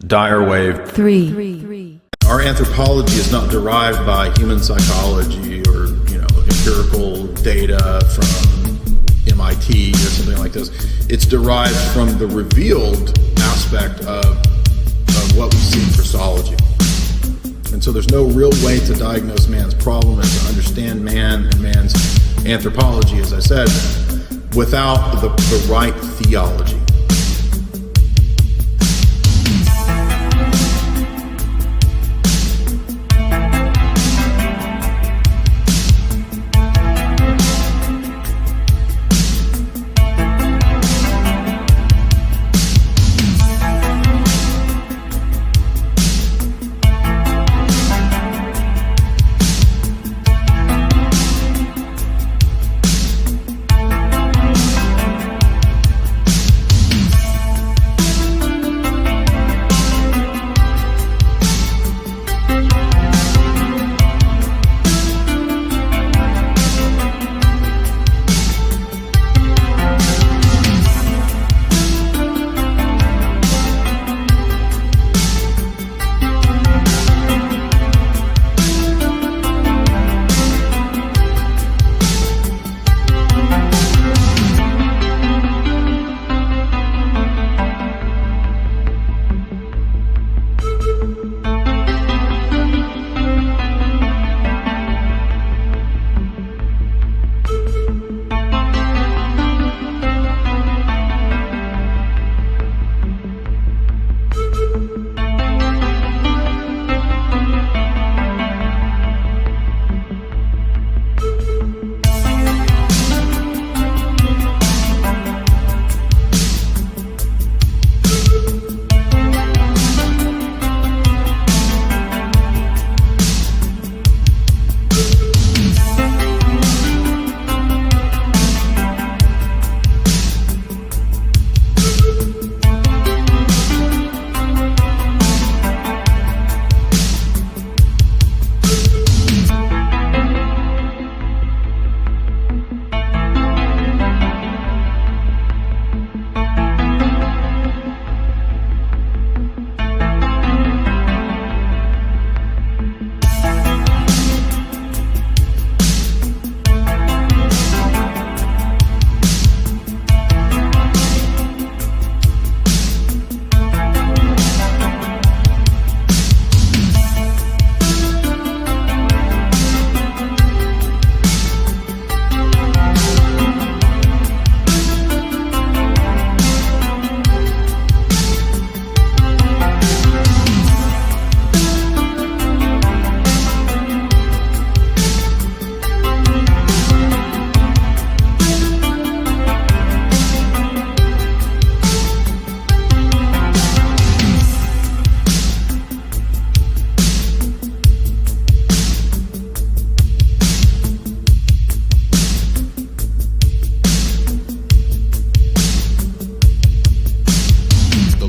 Dire wave 3. Our anthropology is not derived by human psychology or, empirical data from MIT or something like this. It's derived from the revealed aspect of what we see in Christology. And so there's no real way to diagnose man's problem and to understand man and man's anthropology, as I said, without the right theology.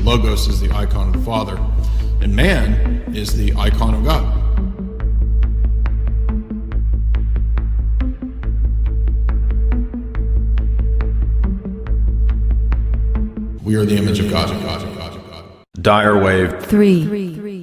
Logos is the icon of the Father, and man is the icon of God. We are the image of God. Dire wave 3.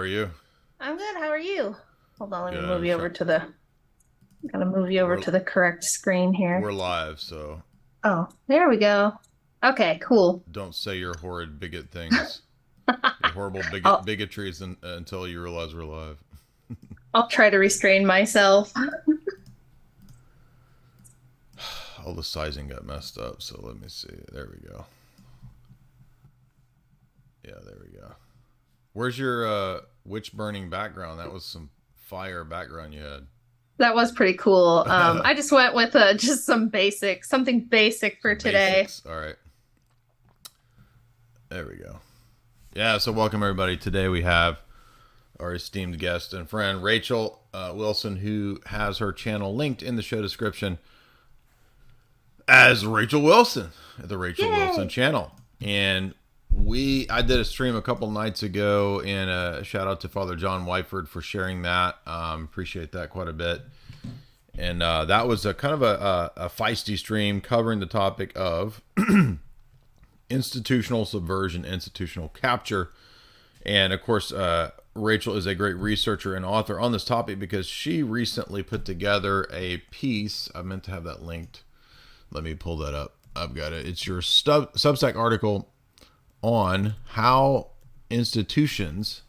are you? I'm good. How are you? Hold on, let me Good. move you over to the. Gotta move you over to the correct screen here. We're live, so Oh, there we go. Okay, cool. don't say your horrid bigot things. Your horrible bigotries until you realize we're live. I'll try to restrain myself. All the sizing got messed up, so let me see. There we go. Yeah, there we go. Where's your witch burning background? That was some fire background you had. That was pretty cool. I just went with just something basic for today. Basics. All right. There we go. Yeah, so welcome everybody. Today we have our esteemed guest and friend, Rachel Wilson, who has her channel linked in the show description as Rachel Wilson at the Rachel Wilson channel. And I did a stream a couple nights ago, and a shout out to Father John Wyford for sharing that. Appreciate that quite a bit. And that was a kind of a feisty stream covering the topic of institutional subversion, institutional capture. And of course, Rachel is a great researcher and author on this topic because she recently put together a piece. I meant to have that linked. Let me pull that up. I've got it. It's your Substack article on how institutions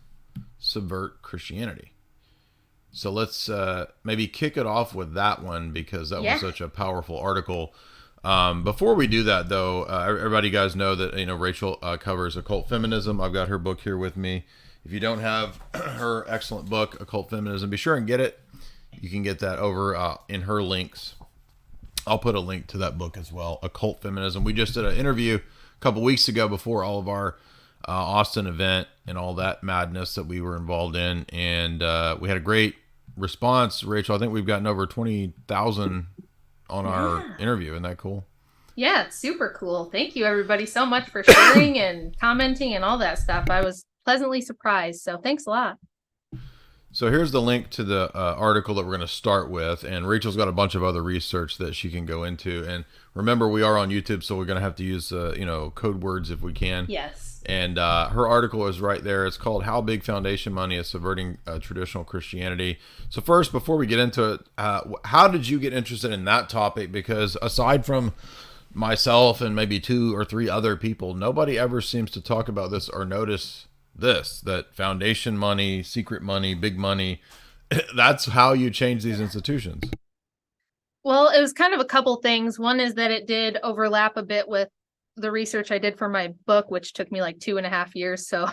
subvert Christianity. So let's maybe kick it off with that one because that was such a powerful article. Before we do that, though, everybody guys know that Rachel covers occult feminism. I've got her book here with me. If you don't have her excellent book, Occult Feminism, be sure and get it. You can get that over in her links. I'll put a link to that book as well, Occult Feminism. We just did an interview a couple weeks ago before all of our Austin event and all that madness that we were involved in, and we had a great response. Rachel, I think we've gotten over 20,000 on our interview. Isn't that cool? Yeah, it's super cool. Thank you everybody so much for sharing and commenting and all that stuff. I was pleasantly surprised, so thanks a lot. So here's the link to the article that we're going to start with, and Rachel's got a bunch of other research that she can go into. And remember, we are on YouTube, so we're going to have to use code words if we can. Yes. And her article is right there. It's called "How Big Foundation Money is Subverting Traditional Christianity." So first, before we get into it, how did you get interested in that topic? Because aside from myself and maybe 2 or 3 other people, nobody ever seems to talk about this or notice that foundation money, secret money, big money, that's how you change these institutions. Well, it was kind of a couple things. One is that it did overlap a bit with the research I did for my book, which took me like 2.5 years. So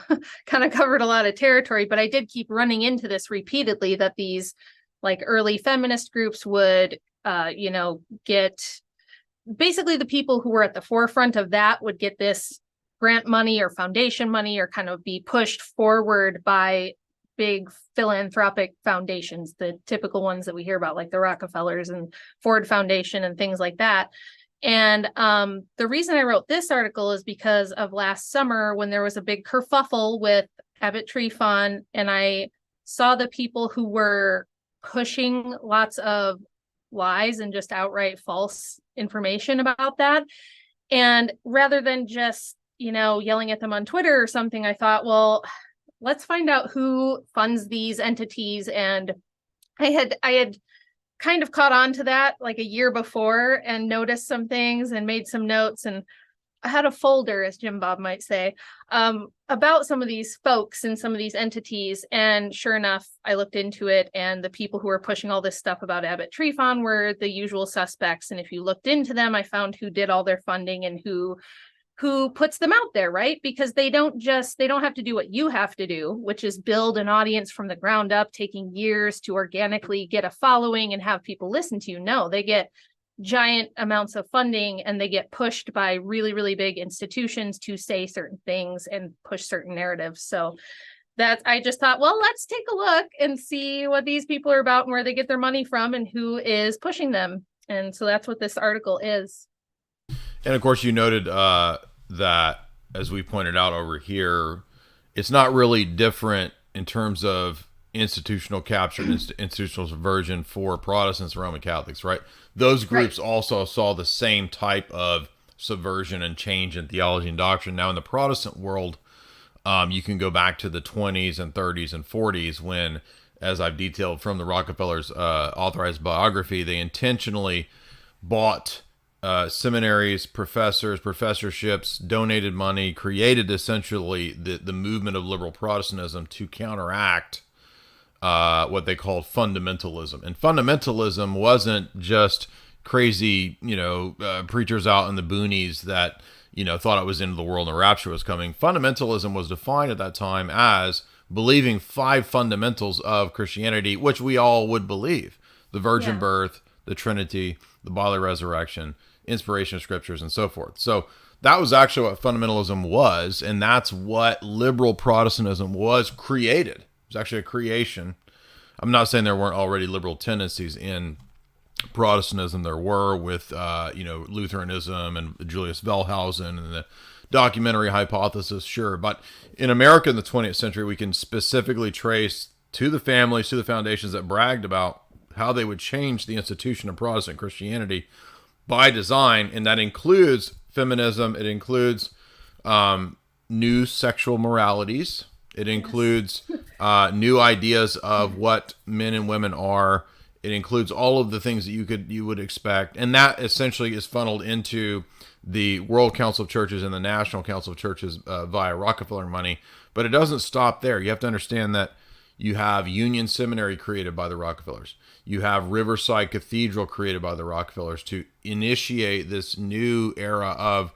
kind of covered a lot of territory, but I did keep running into this repeatedly, that these like early feminist groups would, get basically the people who were at the forefront of that would get this grant money or foundation money or kind of be pushed forward by big philanthropic foundations, the typical ones that we hear about, like the Rockefellers and Ford Foundation and things like that. And the reason I wrote this article is because of last summer when there was a big kerfuffle with Abbott Tree Fund, and I saw the people who were pushing lots of lies and just outright false information about that. And rather than just yelling at them on Twitter or something, I thought, well, let's find out who funds these entities. And I had kind of caught on to that like a year before and noticed some things and made some notes. And I had a folder, as Jim Bob might say, about some of these folks and some of these entities. And sure enough, I looked into it, and the people who were pushing all this stuff about Abbott Tree Fund were the usual suspects. And if you looked into them, I found who did all their funding and who puts them out there, right? Because they don't have to do what you have to do, which is build an audience from the ground up, taking years to organically get a following and have people listen to you. No, they get giant amounts of funding and they get pushed by really, really big institutions to say certain things and push certain narratives. So I just thought, well, let's take a look and see what these people are about and where they get their money from and who is pushing them. And so that's what this article is. And of course, you noted that, as we pointed out over here, it's not really different in terms of institutional capture, institutional subversion for Protestants and Roman Catholics, right? Those groups also saw the same type of subversion and change in theology and doctrine. Now, in the Protestant world, You can go back to the 20s and 30s and 40s when, as I've detailed from the Rockefellers' authorized biography, they intentionally bought seminaries, professorships, donated money, created essentially the movement of liberal Protestantism to counteract what they called fundamentalism. And fundamentalism wasn't just crazy, preachers out in the boonies that, thought it was the end of the world and the rapture was coming. Fundamentalism was defined at that time as believing 5 fundamentals of Christianity, which we all would believe: the virgin birth, the Trinity, the bodily resurrection, inspiration of scriptures, and so forth. So that was actually what fundamentalism was, and that's what liberal Protestantism was created. It was actually a creation. I'm not saying there weren't already liberal tendencies in Protestantism. There were with, Lutheranism and Julius Wellhausen and the documentary hypothesis, sure. But in America in the 20th century, we can specifically trace to the families, to the foundations that bragged about how they would change the institution of Protestant Christianity by design, and that includes feminism. It includes new sexual moralities. It includes new ideas of what men and women are. It includes all of the things that you would expect, and that essentially is funneled into the World Council of Churches and the National Council of Churches via Rockefeller money. But it doesn't stop there. You have to understand that you have Union Seminary created by the Rockefellers. You have Riverside Cathedral created by the Rockefellers to initiate this new era of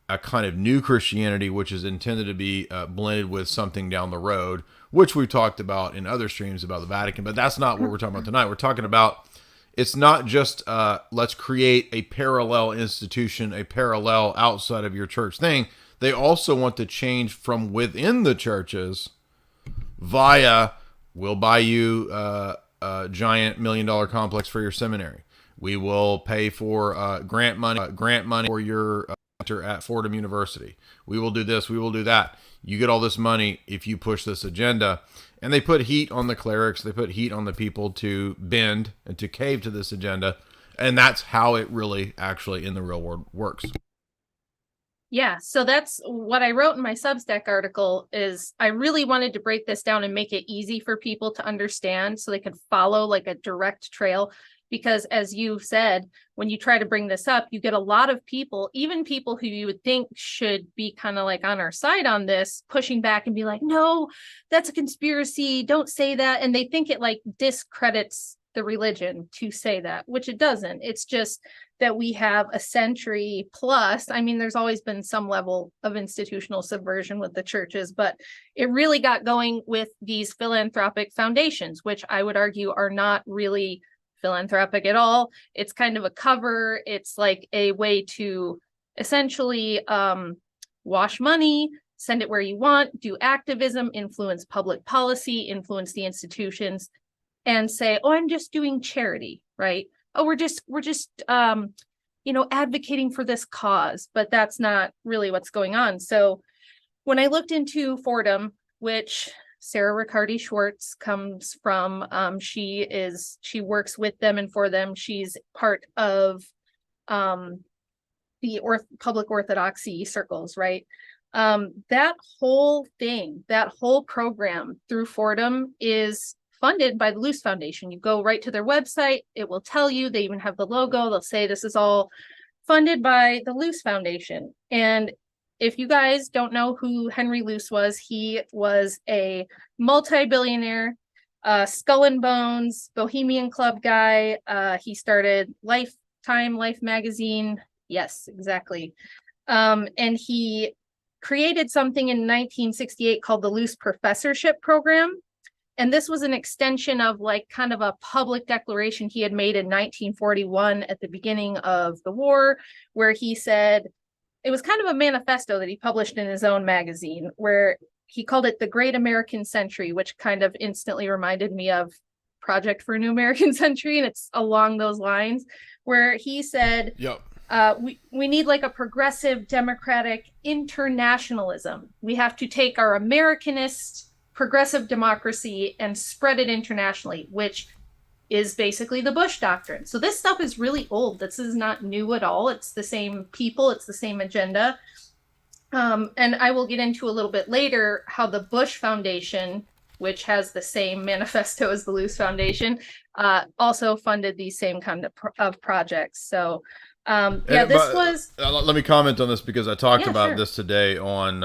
a kind of new Christianity, which is intended to be blended with something down the road, which we've talked about in other streams about the Vatican. But that's not what we're talking about tonight. We're talking about, it's not just let's create a parallel institution, a parallel outside of your church thing. They also want to change from within the churches via, we'll buy you a giant $1 million complex for your seminary. We will pay for grant money for your at Fordham University. We will do this. We will do that. You get all this money if you push this agenda. And they put heat on the clerics. They put heat on the people to bend and to cave to this agenda. And that's how it really actually in the real world works. Yeah, so that's what I wrote in my Substack article. Is I really wanted to break this down and make it easy for people to understand so they could follow like a direct trail. Because as you said, when you try to bring this up, you get a lot of people, even people who you would think should be kind of like on our side on this, pushing back and be like, no, that's a conspiracy. Don't say that. And they think it like discredits the religion to say that, which it doesn't. It's just that we have a century plus. I mean, there's always been some level of institutional subversion with the churches, but it really got going with these philanthropic foundations, which I would argue are not really philanthropic at all. It's kind of a cover. It's like a way to essentially wash money, send it where you want, do activism, influence public policy, influence the institutions, and say, oh, I'm just doing charity, right? Oh, we're just advocating for this cause, but that's not really what's going on. So when I looked into Fordham, which Sarah Riccardi Schwartz comes from, she works with them and for them. She's part of the public orthodoxy circles, right? That whole thing, that whole program through Fordham is funded by the Luce Foundation. You go right to their website, it will tell you, they even have the logo, they'll say this is all funded by the Luce Foundation. And if you guys don't know who Henry Luce was, he was a multi-billionaire, Skull and Bones, Bohemian Club guy. He started Life magazine. Yes, exactly. And he created something in 1968 called the Luce Professorship Program. And this was an extension of like kind of a public declaration he had made in 1941 at the beginning of the war, where he said, it was kind of a manifesto that he published in his own magazine, where he called it the Great American Century, which kind of instantly reminded me of Project for a New American Century. And it's along those lines where he said, Yep. We need like a progressive democratic internationalism. We have to take our Americanist progressive democracy and spread it internationally, which is basically the Bush doctrine. So this stuff is really old. This is not new at all. It's the same people. It's the same agenda. And I will get into a little bit later how the Bush Foundation, which has the same manifesto as the Luce Foundation, also funded these same kind of projects. So, yeah, this was. Let me comment on this because I talked about sure. this today on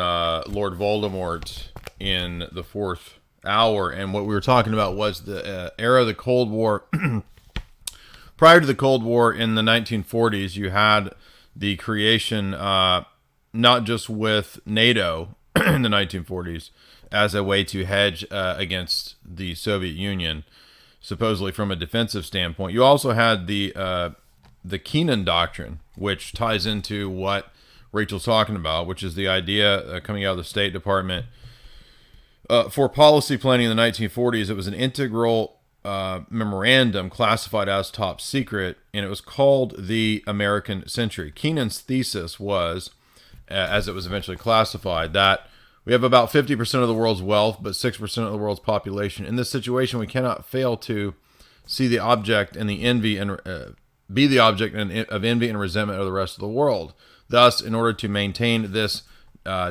Lord Voldemort in the 4th hour, and what we were talking about was the era of the Cold War. Prior to the Cold War in the 1940s, you had the creation, not just with NATO in the 1940s, as a way to hedge against the Soviet Union, supposedly from a defensive standpoint. You also had the Keenan Doctrine, which ties into what Rachel's talking about, which is the idea coming out of the State Department for policy planning in the 1940s. It was an integral memorandum classified as top secret, and it was called the American Century. Keenan's thesis was, as it was eventually classified, that we have about 50% of the world's wealth, but 6% of the world's population. In this situation, we cannot fail to see the object and the envy and be the object of envy and resentment of the rest of the world. Thus, in order to maintain this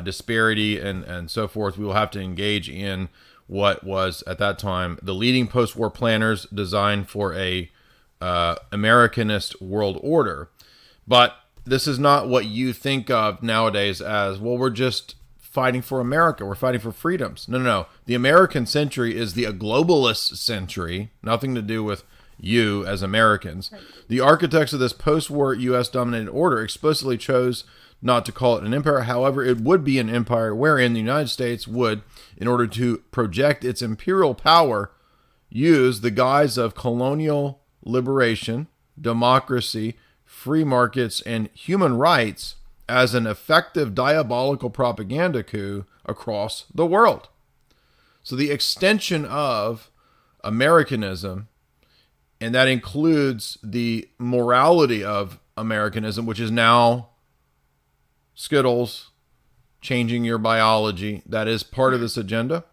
disparity and so forth, we will have to engage in what was at that time the leading post-war planners designed for a Americanist world order. But this is not what you think of nowadays as, well, we're just fighting for America. We're fighting for freedoms. No, no, no. The American century is the globalist century. Nothing to do with you as Americans. Right. The architects of this post-war U.S. dominated order explicitly chose not to call it an empire. However, it would be an empire wherein the United States would, in order to project its imperial power, use the guise of colonial liberation, democracy, free markets, and human rights as an effective diabolical propaganda coup across the world. So the extension of Americanism, and that includes the morality of Americanism, which is now Skittles, changing your biology, that is part of this agenda.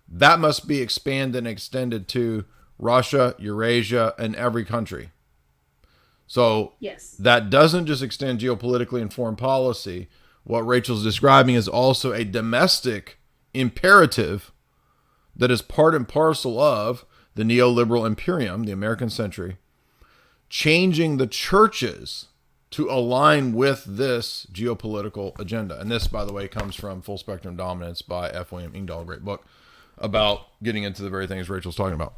That must be expanded and extended to Russia, Eurasia, and every country. So yes, that doesn't just extend geopolitically and foreign policy. What Rachel's describing is also a domestic imperative that is part and parcel of the neoliberal imperium, the American century, changing the churches to align with this geopolitical agenda. And this, by the way, comes from Full Spectrum Dominance by F. William Engdahl, a great book about getting into the very things Rachel's talking about.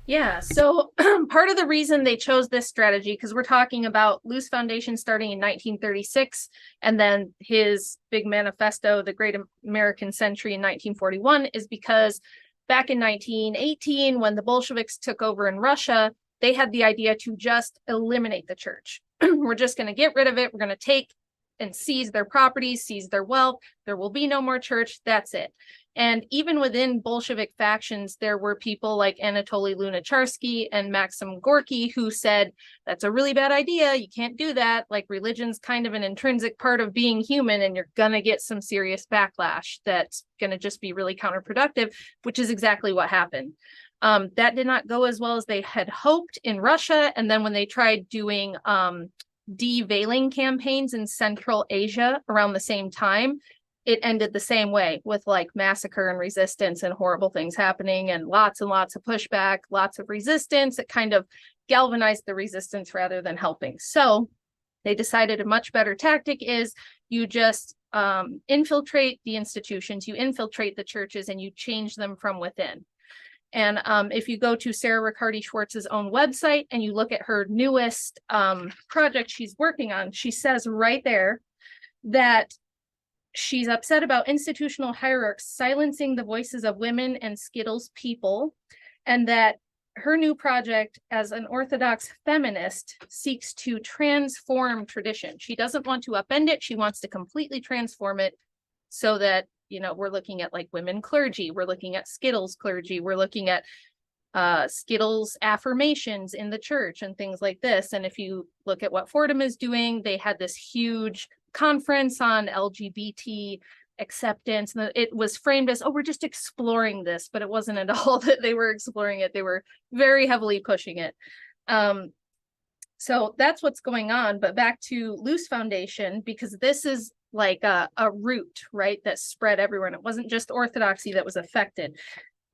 Yeah, so part of the reason they chose this strategy, because we're talking about Luce Foundation starting in 1936, and then his big manifesto, The Great American Century, in 1941, is because back in 1918, when the Bolsheviks took over in Russia, they had the idea to just eliminate the church. We're just going to get rid of it. We're going to take and seize their properties, seize their wealth. There will be no more church. That's it. And even within Bolshevik factions, there were people like Anatoly Lunacharsky and Maxim Gorky who said, that's a really bad idea. You can't do that. Like, religion's kind of an intrinsic part of being human, and you're going to get some serious backlash that's going to just be really counterproductive, which is exactly what happened. That did not go as well as they had hoped in Russia. And then when they tried doing de-veiling campaigns in Central Asia around the same time, it ended the same way, with like massacre and resistance and horrible things happening and lots of pushback, lots of resistance. It kind of galvanized the resistance rather than helping. So they decided a much better tactic is you just infiltrate the institutions, you infiltrate the churches, and you change them from within. And if you go to Sarah Riccardi Schwartz's own website and you look at her newest project she's working on, she says right there that she's upset about institutional hierarchs silencing the voices of women and Skittles people, and that her new project as an Orthodox feminist seeks to transform tradition. She doesn't want to upend it. She wants to completely transform it so that, you know, we're looking at like women clergy, we're looking at Skittles clergy, we're looking at Skittles affirmations in the church and things like this. And if you look at what Fordham is doing, they had this huge conference on LGBT acceptance, and it was framed as, oh, we're just exploring this, but it wasn't at all that they were exploring it. They were very heavily pushing it. So that's what's going on. But back to Luce Foundation, because this is like a root, right, that spread everywhere. And it wasn't just Orthodoxy that was affected.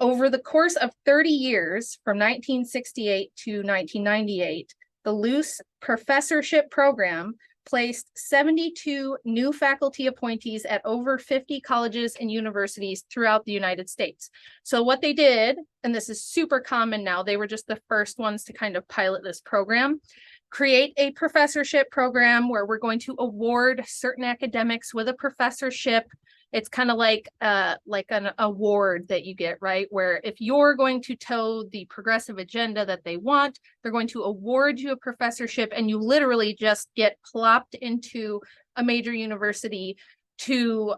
Over the course of 30 years, from 1968 to 1998, the Luce professorship program placed 72 new faculty appointees at over 50 colleges and universities throughout the United States. So what they did, and this is super common now, they were just the first ones to kind of pilot this program, create a professorship program where we're going to award certain academics with a professorship. It's kind of like an award that you get, right? Where if you're going to toe the progressive agenda that they want, they're going to award you a professorship, and you literally just get plopped into a major university to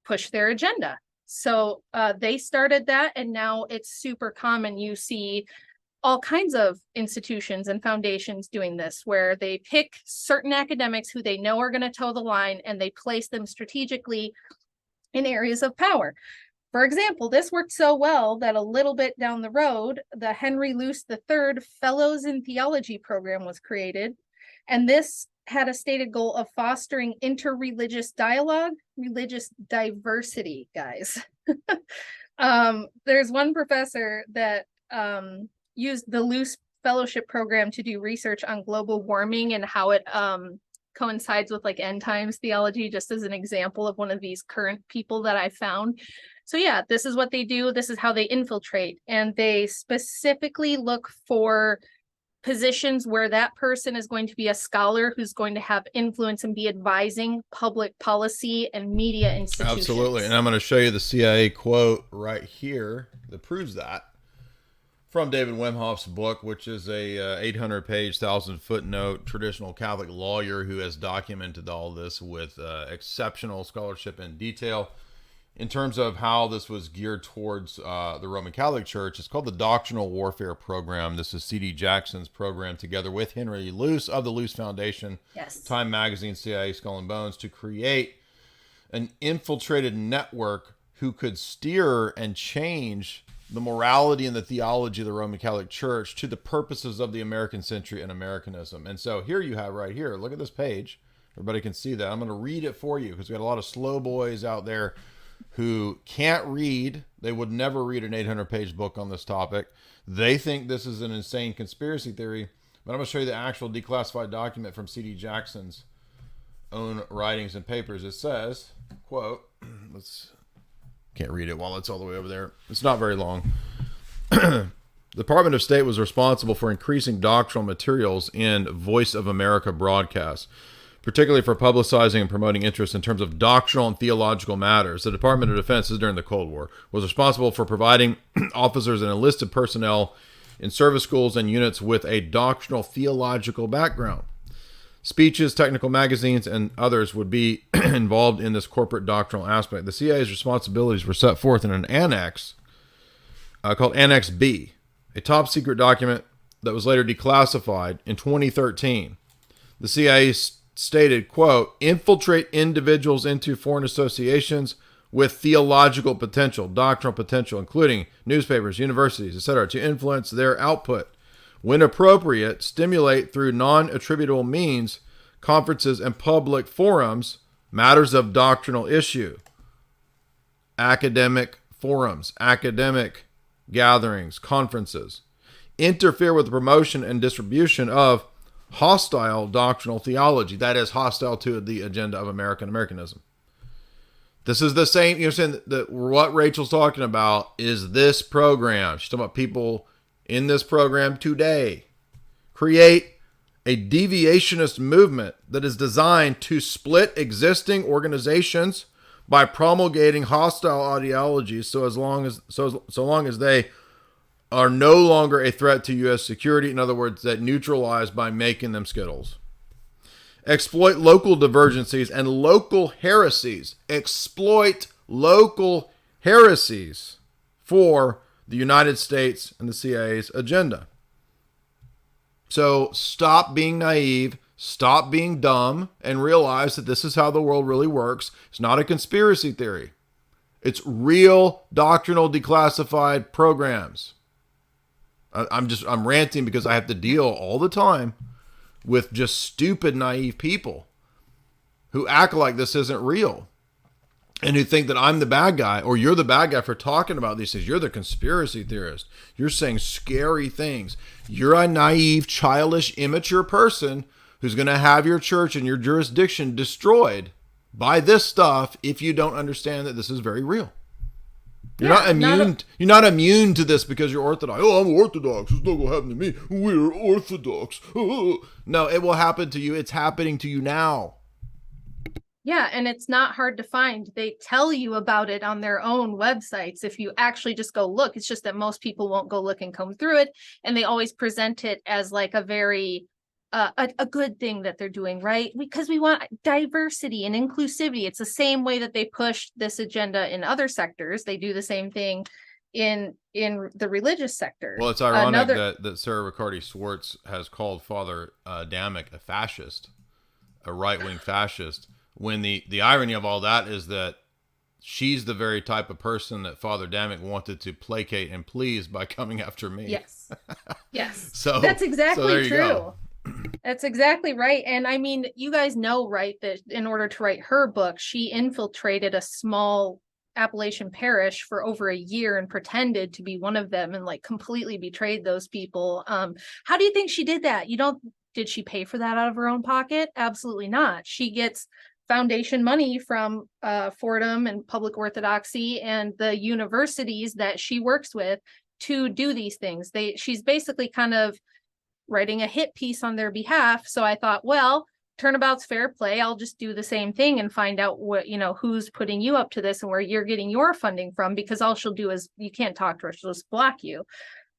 push their agenda. So they started that, and now it's super common. You see all kinds of institutions and foundations doing this, where they pick certain academics who they know are going to toe the line, and they place them strategically in areas of power. For example, this worked so well that a little bit down the road, the Henry Luce III Fellows in Theology program was created. And this had a stated goal of fostering interreligious dialogue, religious diversity, guys. There's one professor that used the Luce Fellowship program to do research on global warming and how it coincides with like end times theology, just as an example of one of these current people that I found. So yeah, this is what they do. This is how they infiltrate. And they specifically look for positions where that person is going to be a scholar who's going to have influence and be advising public policy and media institutions. Absolutely. And I'm going to show you the CIA quote right here that proves that, from David Wimhoff's book, which is a 800-page, 1,000-footnote traditional Catholic lawyer who has documented all this with exceptional scholarship and detail. In terms of how this was geared towards the Roman Catholic Church, it's called the Doctrinal Warfare Program. This is C.D. Jackson's program, together with Henry Luce of the Luce Foundation, yes, Time Magazine, CIA, Skull and Bones, to create an infiltrated network who could steer and change the morality and the theology of the Roman Catholic Church to the purposes of the American century and Americanism. And so here you have right here, look at this page. Everybody can see that. I'm going to read it for you because we got a lot of slow boys out there who can't read. They would never read an 800-page book on this topic. They think this is an insane conspiracy theory. But I'm going to show you the actual declassified document from C.D. Jackson's own writings and papers. It says, quote, can't read it while it's all the way over there. It's not very long. The Department of State was responsible for increasing doctrinal materials in Voice of America broadcasts, particularly for publicizing and promoting interest in terms of doctrinal and theological matters. The Department of Defense, during the Cold War, was responsible for providing officers and enlisted personnel in service schools and units with a doctrinal theological background. Speeches, technical magazines, and others would be involved in this corporate doctrinal aspect. The CIA's responsibilities were set forth in an annex called Annex B, a top secret document that was later declassified in 2013. The CIA stated, quote, infiltrate individuals into foreign associations with theological potential, doctrinal potential, including newspapers, universities, etc., to influence their output. When appropriate, stimulate through non-attributable means, conferences and public forums, matters of doctrinal issue. Academic forums, academic gatherings, conferences. Interfere with the promotion and distribution of hostile doctrinal theology, that is hostile to the agenda of Americanism. This is the same, you're saying that what Rachel's talking about is this program. She's talking about people in this program today. Create a deviationist movement that is designed to split existing organizations by promulgating hostile ideologies so long as they are no longer a threat to U.S. security. In other words, that neutralize by making them Skittles. Exploit local divergencies and local heresies. Exploit local heresies for the United States and the CIA's agenda. So stop being naive, stop being dumb, and realize that this is how the world really works. It's not a conspiracy theory. It's real doctrinal declassified programs. I'm ranting because I have to deal all the time with just stupid, naive people. who act like this isn't real and who think that I'm the bad guy or you're the bad guy for talking about these things. You're the conspiracy theorist. You're saying scary things. You're a naive, childish, immature person who's going to have your church and your jurisdiction destroyed by this stuff if you don't understand that this is very real. You're not immune. You're not immune to this because you're Orthodox. Oh, I'm Orthodox. It's not going to happen to me. We're Orthodox. Oh. No, it will happen to you. It's happening to you now. Yeah, and it's not hard to find. They tell you about it on their own websites. If you actually just go look, it's just that most people won't go look and comb through it. And they always present it as like a very, a good thing that they're doing, right? Because we want diversity and inclusivity. It's the same way that they push this agenda in other sectors. They do the same thing in the religious sector. Well, it's ironic that Sarah Riccardi Swartz has called Father Damick a fascist, a right-wing fascist. When the irony of all that is that she's the very type of person that Father Damick wanted to placate and please by coming after me. Yes. Yes. So that's exactly true. Go. That's exactly right. And I mean, you guys know, right, that in order to write her book, she infiltrated a small Appalachian parish for over a year and pretended to be one of them and like completely betrayed those people. How do you think she did that? Did she pay for that out of her own pocket? Absolutely not. She gets foundation money from Fordham and Public Orthodoxy and the universities that she works with to do these things. She's basically kind of writing a hit piece on their behalf. So I thought, well, turnabout's fair play. I'll just do the same thing and find out what, who's putting you up to this and where you're getting your funding from, because all she'll do is you can't talk to her, she'll just block you.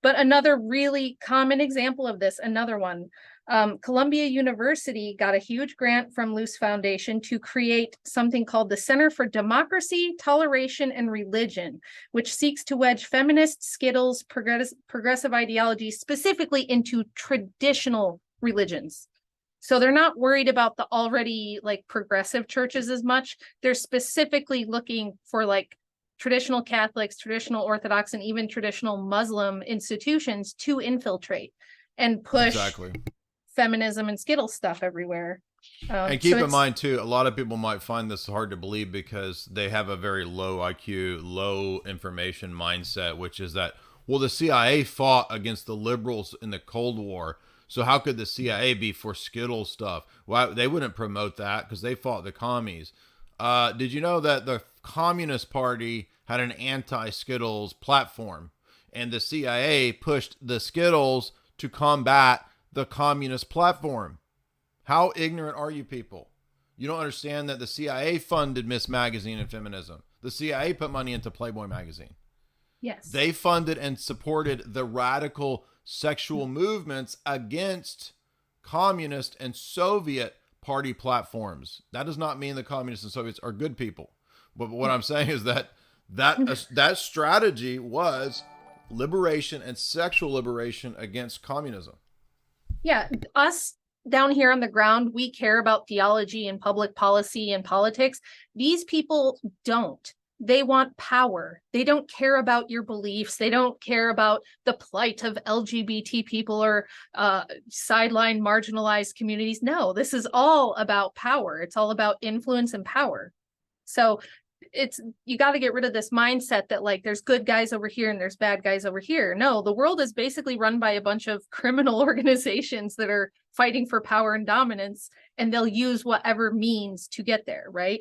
But another really common example of this, another one, Columbia University got a huge grant from Luce Foundation to create something called the Center for Democracy, Toleration, and Religion, which seeks to wedge feminist skittles, progressive ideologies, specifically into traditional religions. So they're not worried about the already like progressive churches as much. They're specifically looking for like traditional Catholics, traditional Orthodox, and even traditional Muslim institutions to infiltrate and push feminism and Skittle stuff everywhere. And keep in mind too, a lot of people might find this hard to believe because they have a very low IQ, low information mindset, which is that, well, the CIA fought against the liberals in the Cold War. So how could the CIA be for Skittle stuff? Well, they wouldn't promote that because they fought the commies. Did you know that the Communist Party had an anti-Skittles platform and the CIA pushed the Skittles to combat the communist platform? How ignorant are you people? You don't understand that the CIA funded Miss Magazine and feminism. The CIA put money into Playboy magazine. Yes. They funded and supported the radical sexual movements against communist and Soviet party platforms. That does not mean the communists and Soviets are good people. But what I'm saying is that strategy was liberation and sexual liberation against communism. Yeah, us down here on the ground, we care about theology and public policy and politics. These people don't. They want power. They don't care about your beliefs. They don't care about the plight of LGBT people or sideline marginalized communities. No, this is all about power. It's all about influence and power. So you got to get rid of this mindset that like there's good guys over here and there's bad guys over here. No, the world is basically run by a bunch of criminal organizations that are fighting for power and dominance, and they'll use whatever means to get there, right?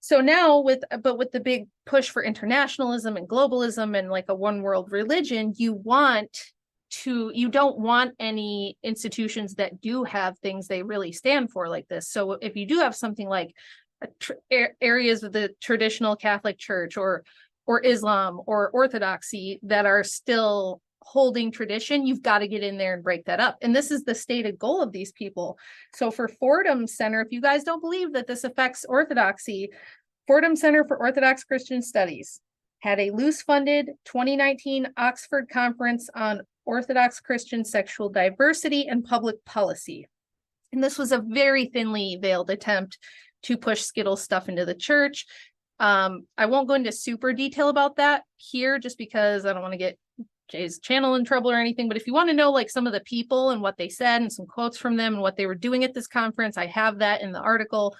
So now with the big push for internationalism and globalism and like a one world religion, you don't want any institutions that do have things they really stand for like this. So if you do have something like areas of the traditional Catholic Church or Islam or Orthodoxy that are still holding tradition, you've got to get in there and break that up. And this is the stated goal of these people. So for Fordham Center, if you guys don't believe that this affects Orthodoxy, Fordham Center for Orthodox Christian Studies had a loose-funded 2019 Oxford Conference on Orthodox Christian Sexual Diversity and Public Policy. And this was a very thinly veiled attempt to push Skittle stuff into the church. I won't go into super detail about that here just because I don't want to get Jay's channel in trouble or anything. But if you want to know like some of the people and what they said and some quotes from them and what they were doing at this conference, I have that in the article.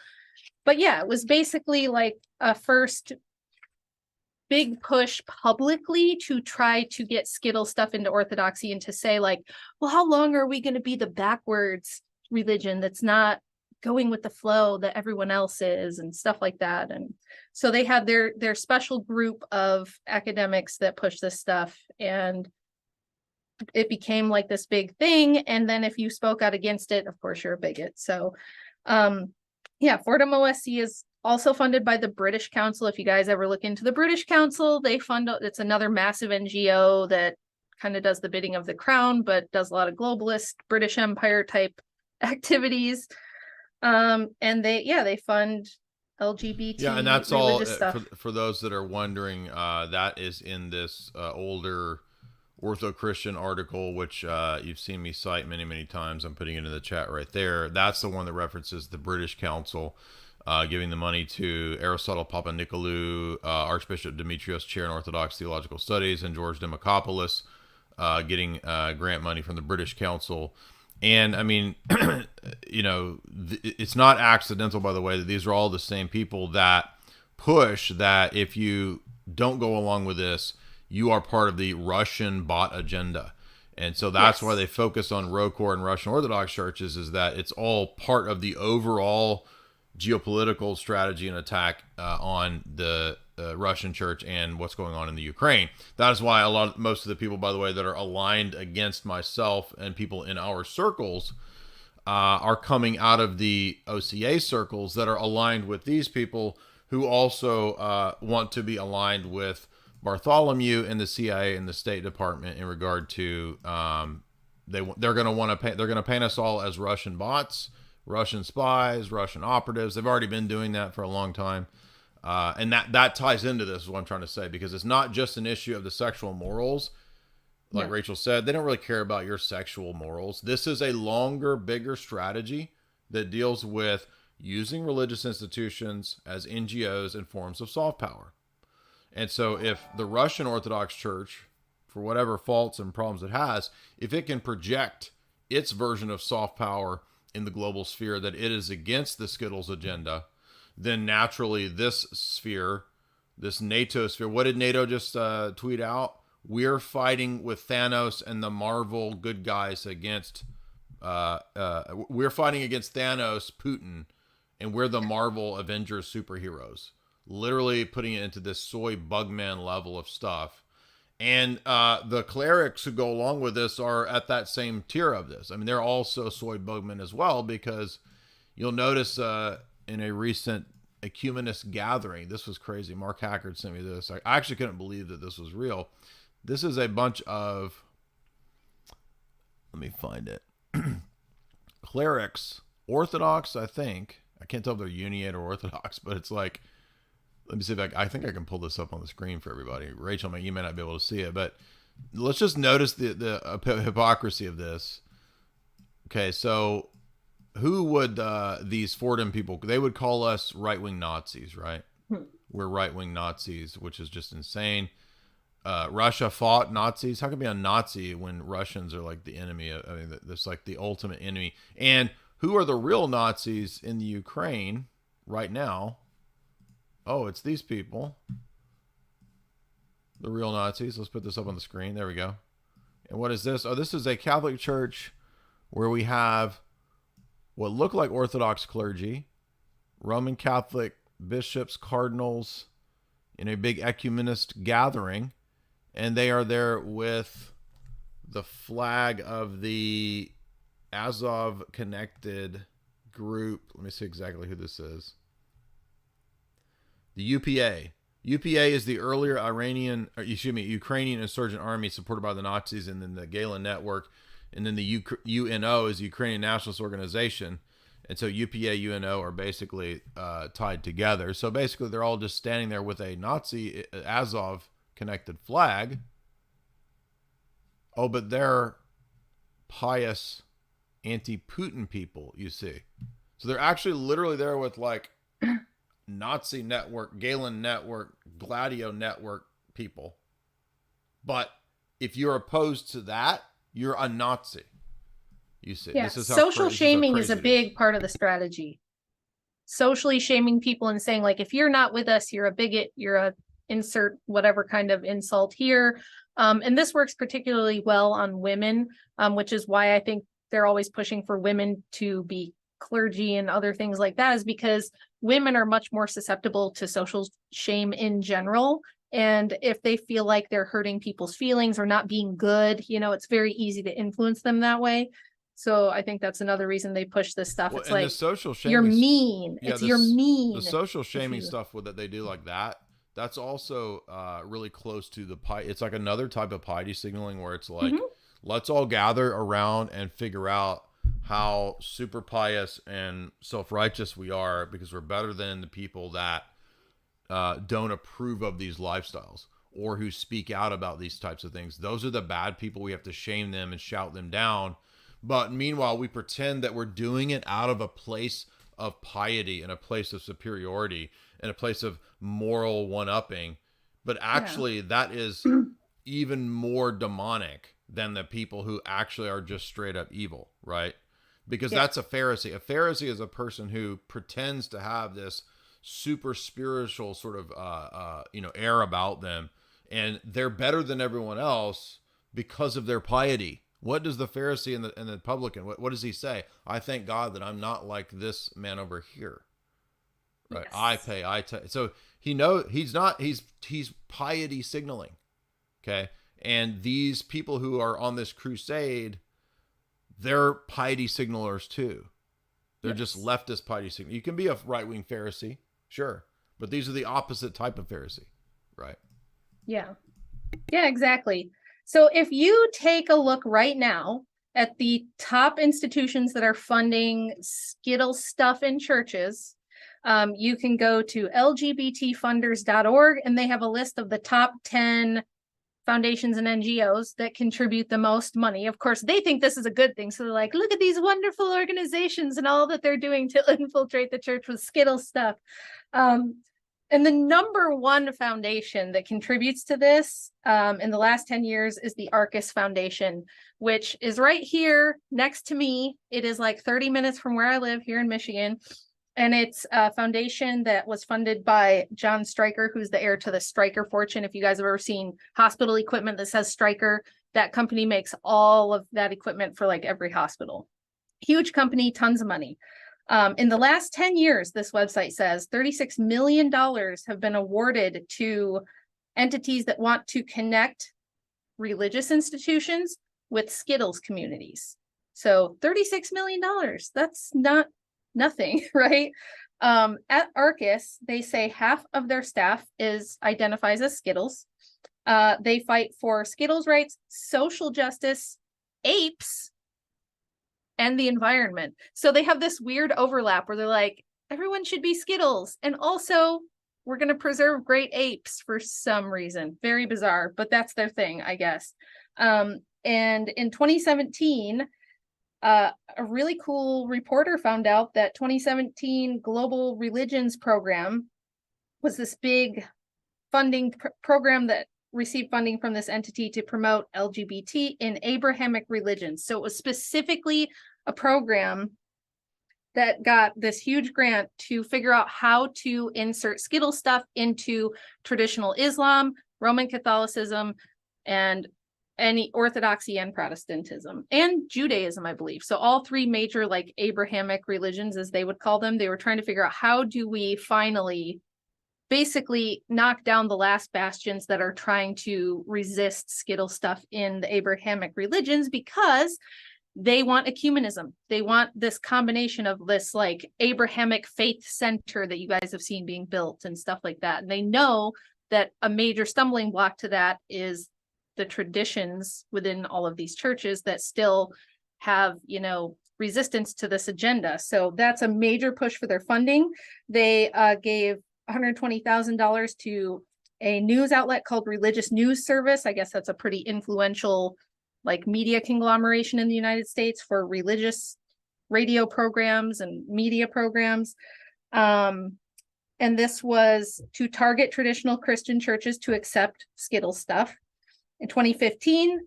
But yeah, it was basically like a first big push publicly to try to get Skittle stuff into Orthodoxy and to say like, well, how long are we going to be the backwards religion that's not going with the flow that everyone else is and stuff like that. And so they had their special group of academics that push this stuff, and it became like this big thing. And then if you spoke out against it, of course you're a bigot. So yeah, Fordham OSC is also funded by the British Council. If you guys ever look into the British Council, they fund, it's another massive NGO that kind of does the bidding of the crown, but does a lot of globalist British Empire type activities. And they fund LGBT. Yeah, and that's all stuff. For those that are wondering. That is in this older Ortho-Christian article, which you've seen me cite many, many times. I'm putting it in the chat right there. That's the one that references the British Council giving the money to Aristotle Papanicolaou, Archbishop Demetrios Chair in Orthodox Theological Studies, and George Demokopoulos getting grant money from the British Council. And I mean, it's not accidental, by the way, that these are all the same people that push that if you don't go along with this, you are part of the Russian bot agenda. And so that's why they focus on ROCOR and Russian Orthodox churches, is that it's all part of the overall geopolitical strategy and attack on the Russian church and what's going on in the Ukraine. That is why most of the people, by the way, that are aligned against myself and people in our circles are coming out of the OCA circles that are aligned with these people who also want to be aligned with Bartholomew and the CIA and the State Department in regard to they're going to paint us all as Russian bots, Russian spies, Russian operatives. They've already been doing that for a long time. And that ties into this, is what I'm trying to say, because it's not just an issue of the sexual morals. Like Rachel said, they don't really care about your sexual morals. This is a longer, bigger strategy that deals with using religious institutions as NGOs and forms of soft power. And so if the Russian Orthodox Church, for whatever faults and problems it has, if it can project its version of soft power in the global sphere that it is against the Skittles agenda, then naturally this sphere, this NATO sphere, what did NATO just tweet out? We're fighting with Thanos and the Marvel good guys against, we're fighting against Thanos, Putin, and we're the Marvel Avengers superheroes. Literally putting it into this soy bugman level of stuff. And the clerics who go along with this are at that same tier of this. I mean, they're also soy bugmen as well, because you'll notice in a recent ecumenist gathering, this was crazy. Mark Hackard sent me this. I actually couldn't believe that this was real. This is a bunch of, let me find it, clerics, Orthodox, I think. I can't tell if they're Uniate or Orthodox, but it's like, let me see if I think I can pull this up on the screen for everybody. Rachel, you may not be able to see it, but let's just notice the hypocrisy of this. Okay, so who would these Fordham people, they would call us right-wing Nazis, right? We're right-wing Nazis, which is just insane. Russia fought Nazis. How can it be a Nazi when Russians are like the enemy? I mean, that's like the ultimate enemy. And who are the real Nazis in the Ukraine right now? Oh, it's these people. The real Nazis. Let's put this up on the screen. There we go. And what is this? Oh, this is a Catholic church where we have what look like Orthodox clergy, Roman Catholic bishops, cardinals, in a big ecumenist gathering. And they are there with the flag of the Azov connected group. Let me see exactly who this is. The UPA. UPA is the earlier Ukrainian insurgent army supported by the Nazis, and then the Galen Network, and then the UNO is the Ukrainian Nationalist Organization. And so UPA, UNO are basically tied together. So basically they're all just standing there with a Nazi Azov connected flag. Oh, but they're pious anti-Putin people, you see. So they're actually literally there with like Nazi network, Galen network, Gladio network people. But if you're opposed to that, you're a Nazi. You see, yeah, this is social shaming is a big part of the strategy. socially shaming people and saying, like, if you're not with us, you're a bigot, you're a insert whatever kind of insult here. And this works particularly well on women, which is why I think they're always pushing for women to be clergy and other things like that, is because women are much more susceptible to social shame in general. And if they feel like they're hurting people's feelings or not being good, it's very easy to influence them that way. So I think that's another reason they push this stuff. Well, it's and like, the social shaming, you're mean. yeah, You're mean. The social shaming stuff that they do like that, that's also really close to the piety. It's like another type of piety signaling where it's like, let's all gather around and figure out how super pious and self-righteous we are because we're better than the people that don't approve of these lifestyles or who speak out about these types of things. Those are the bad people. We have to shame them and shout them down. But meanwhile, we pretend that we're doing it out of a place of piety and a place of superiority and a place of moral one-upping. But actually, that is even more demonic than the people who actually are just straight up evil, right? Because that's a Pharisee. A Pharisee is a person who pretends to have this super spiritual sort of, air about them. And they're better than everyone else because of their piety. What does the Pharisee and the publican, what does he say? I thank God that I'm not like this man over here. Right. Yes. So he's piety signaling. Okay. And these people who are on this crusade, they're piety signalers too. They're just leftist piety signal. You can be a right-wing Pharisee, sure. But these are the opposite type of Pharisee. Right. Yeah. Yeah, exactly. So if you take a look right now at the top institutions that are funding Skittle stuff in churches, you can go to lgbtfunders.org, and they have a list of the top 10 foundations and NGOs that contribute the most money. Of course, they think this is a good thing. So they're like, look at these wonderful organizations and all that they're doing to infiltrate the church with Skittle stuff. And the number one foundation that contributes to this in the last 10 years is the Arcus Foundation, which is right here next to me. It is like 30 minutes from where I live here in Michigan. And it's a foundation that was funded by John Stryker, who's the heir to the Stryker fortune. If you guys have ever seen hospital equipment that says Stryker, that company makes all of that equipment for like every hospital. Huge company, tons of money. In the last 10 years, this website says $36 million have been awarded to entities that want to connect religious institutions with Skittles communities. So $36 million, that's not nothing, right? At Arcus, they say half of their staff identifies as Skittles. They fight for Skittles rights, social justice, apes, and the environment. So they have this weird overlap where they're like, everyone should be Skittles. And also, we're going to preserve great apes for some reason. Very bizarre, but that's their thing, I guess. And in 2017, a really cool reporter found out that 2017 Global Religions Program was this big funding program that received funding from this entity to promote LGBT in Abrahamic religions. So it was specifically a program that got this huge grant to figure out how to insert Skittle stuff into traditional Islam, Roman Catholicism, and any Orthodoxy and Protestantism and Judaism, I believe. So all three major like Abrahamic religions, as they would call them, they were trying to figure out how do we finally basically knock down the last bastions that are trying to resist Skittle stuff in the Abrahamic religions, because they want ecumenism. They want this combination of this like Abrahamic faith center that you guys have seen being built and stuff like that. And they know that a major stumbling block to that is the traditions within all of these churches that still have, resistance to this agenda. So that's a major push for their funding. They gave $120,000 to a news outlet called Religious News Service. I guess that's a pretty influential like media conglomeration in the United States for religious radio programs and media programs. And this was to target traditional Christian churches to accept Skittle stuff. In 2015,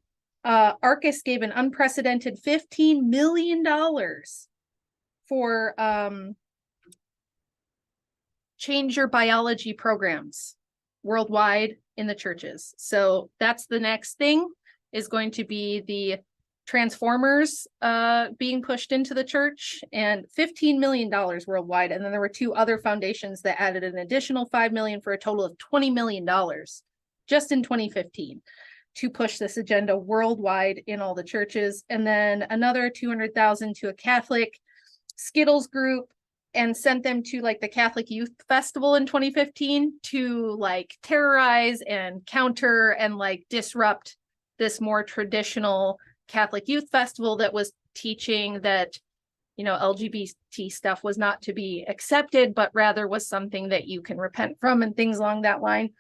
Arcus gave an unprecedented $15 million for change your biology programs worldwide in the churches. So that's the next thing, is going to be the transformers being pushed into the church, and $15 million worldwide. And then there were 2 other foundations that added an additional $5 million for a total of $20 million just in 2015 to push this agenda worldwide in all the churches. And then another 200,000 to a Catholic Skittles group, and sent them to like the Catholic Youth Festival in 2015 to like terrorize and counter and like disrupt this more traditional Catholic Youth Festival that was teaching that, you know, LGBT stuff was not to be accepted, but rather was something that you can repent from and things along that line.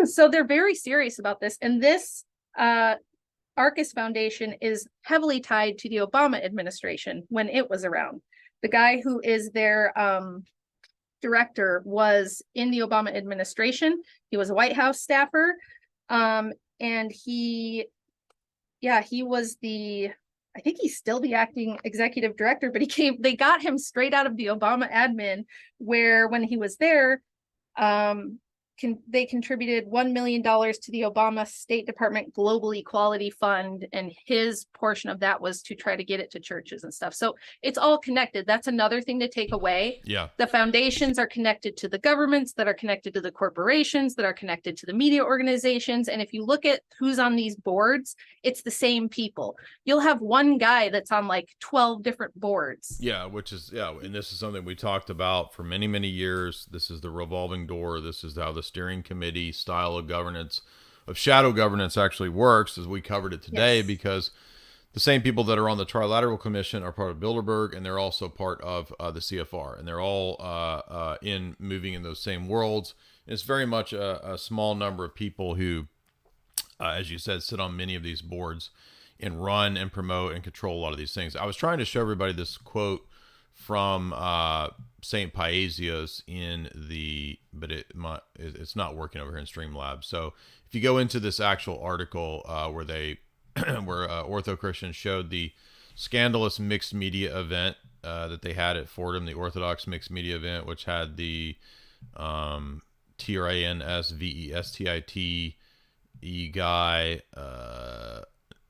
So they're very serious about this. And this Arcus Foundation is heavily tied to the Obama administration when it was around. The guy who is their director was in the Obama administration. He was a White House staffer. And he was I think he's still the acting executive director, but they got him straight out of the Obama admin, where when he was there, they contributed $1 million to the Obama State Department Global Equality Fund, and his portion of that was to try to get it to churches and stuff. So it's all connected. That's another thing to take away. Yeah. The foundations are connected to the governments, that are connected to the corporations, that are connected to the media organizations. And if you look at who's on these boards, it's the same people. You'll have one guy that's on like 12 different boards. Yeah, and this is something we talked about for many, many years. This is the revolving door. This is how the steering committee style of governance, of shadow governance, actually works, as we covered it today. Yes. Because the same people that are on the Trilateral Commission are part of Bilderberg, and they're also part of the CFR, and they're all moving in those same worlds. And it's very much a small number of people who, as you said, sit on many of these boards and run and promote and control a lot of these things. I was trying to show everybody this quote from St. Paisios but it's not working over here in Streamlabs. So if you go into this actual article where Ortho Christians showed the scandalous mixed media event that they had at Fordham, the Orthodox mixed media event, which had the TRANSVESTITE guy,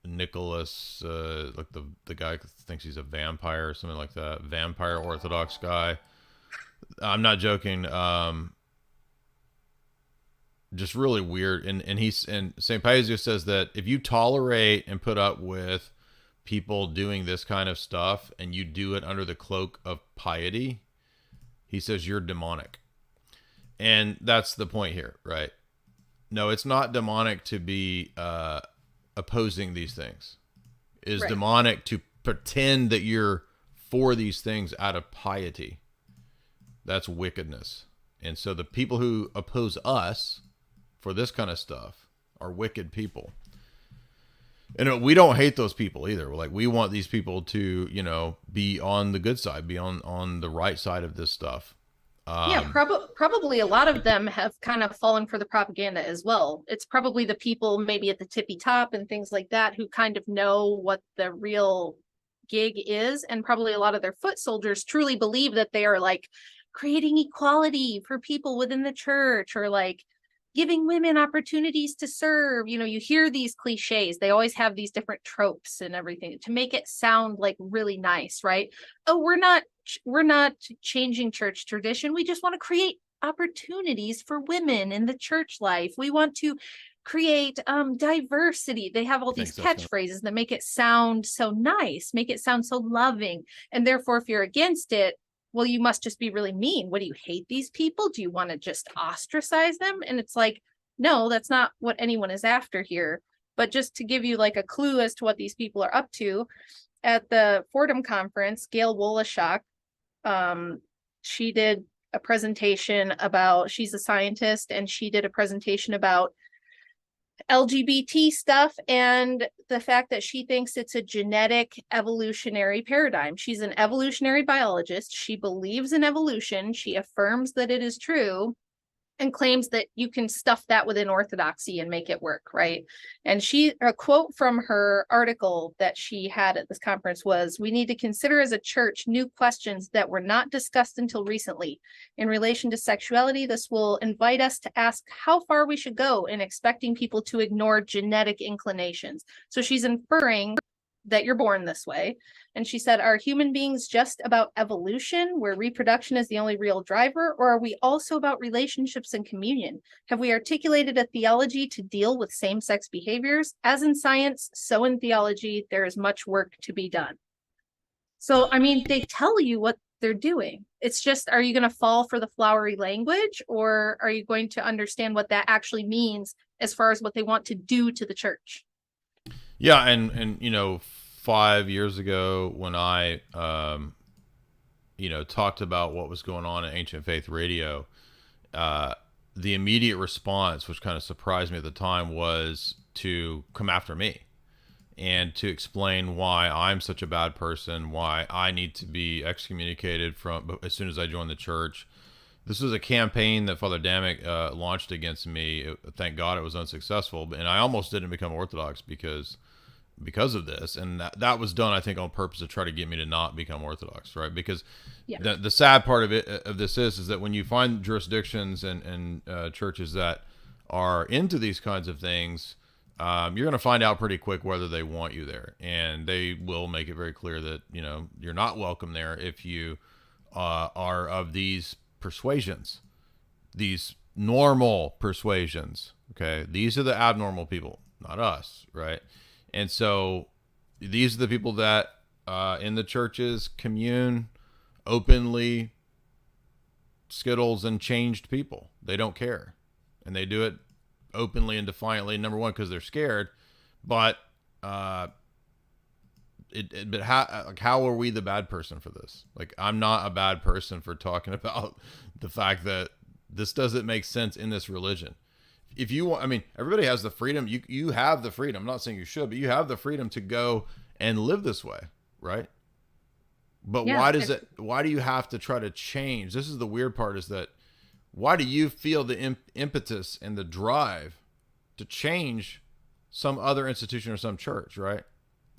Nicholas, like the guy thinks he's a vampire or something like that. Vampire Orthodox guy. I'm not joking. Just really weird. And St. Paisios says that if you tolerate and put up with people doing this kind of stuff, and you do it under the cloak of piety, he says you're demonic. And that's the point here, right? No, it's not demonic to be opposing these things. It is right. Demonic to pretend that you're for these things out of piety. That's wickedness. And so the people who oppose us for this kind of stuff are wicked people. And we don't hate those people either. We're like, we want these people to, you know, be on the good side, be on the right side of this stuff. Probably a lot of them have kind of fallen for the propaganda as well. It's probably the people maybe at the tippy top and things like that who kind of know what the real gig is. And probably a lot of their foot soldiers truly believe that they are like creating equality for people within the church, or like giving women opportunities to serve. You know, you hear these cliches. They always have these different tropes and everything to make it sound like really nice, right? Oh, we're not changing church tradition. We just want to create opportunities for women in the church life. We want to create diversity. They have all these catchphrases that make it sound so nice, make it sound so loving. And therefore, if you're against it, well, you must just be really mean. What, do you hate these people? Do you want to just ostracize them? And it's like, no, that's not what anyone is after here. But just to give you like a clue as to what these people are up to, at the Fordham conference, Gail Woloshock, she did a presentation about, she's a scientist, and she did a presentation about LGBT stuff and the fact that she thinks it's a genetic evolutionary paradigm. She's an evolutionary biologist. She believes in evolution. She affirms that it is true. and claims that you can stuff that within orthodoxy and make it work, right? And a quote from her article that she had at this conference was, "We need to consider as a church new questions that were not discussed until recently. In relation to sexuality, this will invite us to ask how far we should go in expecting people to ignore genetic inclinations." So she's inferring that you're born this way. And she said, "Are human beings just about evolution, where reproduction is the only real driver, or are we also about relationships and communion? Have we articulated a theology to deal with same-sex behaviors? As in science, so in theology, there is much work to be done." So, I mean, they tell you what they're doing. It's just, are you going to fall for the flowery language, or are you going to understand what that actually means as far as what they want to do to the church? Yeah, and 5 years ago when I talked about what was going on in Ancient Faith Radio, the immediate response, which kind of surprised me at the time, was to come after me and to explain why I'm such a bad person, why I need to be excommunicated from as soon as I joined the church. This was a campaign that Father Damick launched against me. Thank God it was unsuccessful, and I almost didn't become Orthodox because of this, and that was done, I think, on purpose to try to get me to not become Orthodox, right? Because the sad part of this is that when you find jurisdictions and churches that are into these kinds of things, you're going to find out pretty quick whether they want you there, and they will make it very clear that you're not welcome there if you are of these persuasions, these normal persuasions. Okay, these are the abnormal people, not us, right? And so these are the people that in the churches commune openly, skittles and changed people. They don't care, and they do it openly and defiantly. Number one, because they're scared, but how are we the bad person for this? Like, I'm not a bad person for talking about the fact that this doesn't make sense in this religion. If you want, I mean, everybody has the freedom. You have the freedom. I'm not saying you should, but you have the freedom to go and live this way, right? But why do you have to try to change? This is the weird part, is that why do you feel the impetus and the drive to change some other institution or some church, right?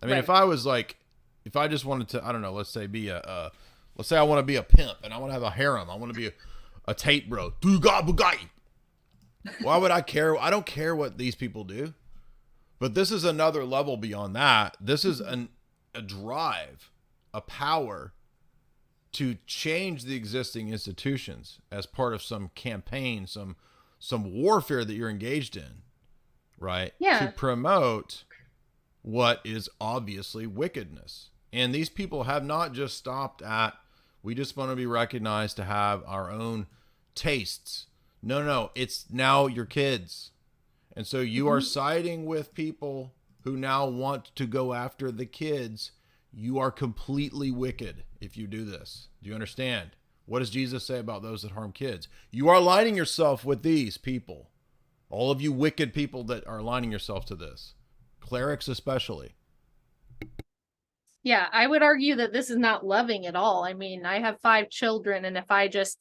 I mean, if I just wanted to, I don't know, let's say let's say I want to be a pimp and I want to have a harem. I want to be a Tate bro. Why would I care? I don't care what these people do. But this is another level beyond that. This is a drive, a power to change the existing institutions as part of some campaign, some warfare that you're engaged in, right? Yeah. To promote what is obviously wickedness. And these people have not just stopped at, we just want to be recognized to have our own tastes. No, it's now your kids. And so you are siding with people who now want to go after the kids. You are completely wicked if you do this. Do you understand? What does Jesus say about those that harm kids? You are aligning yourself with these people. All of you wicked people that are aligning yourself to this. Clerics especially. Yeah, I would argue that this is not loving at all. I mean, I have 5 children, and if I just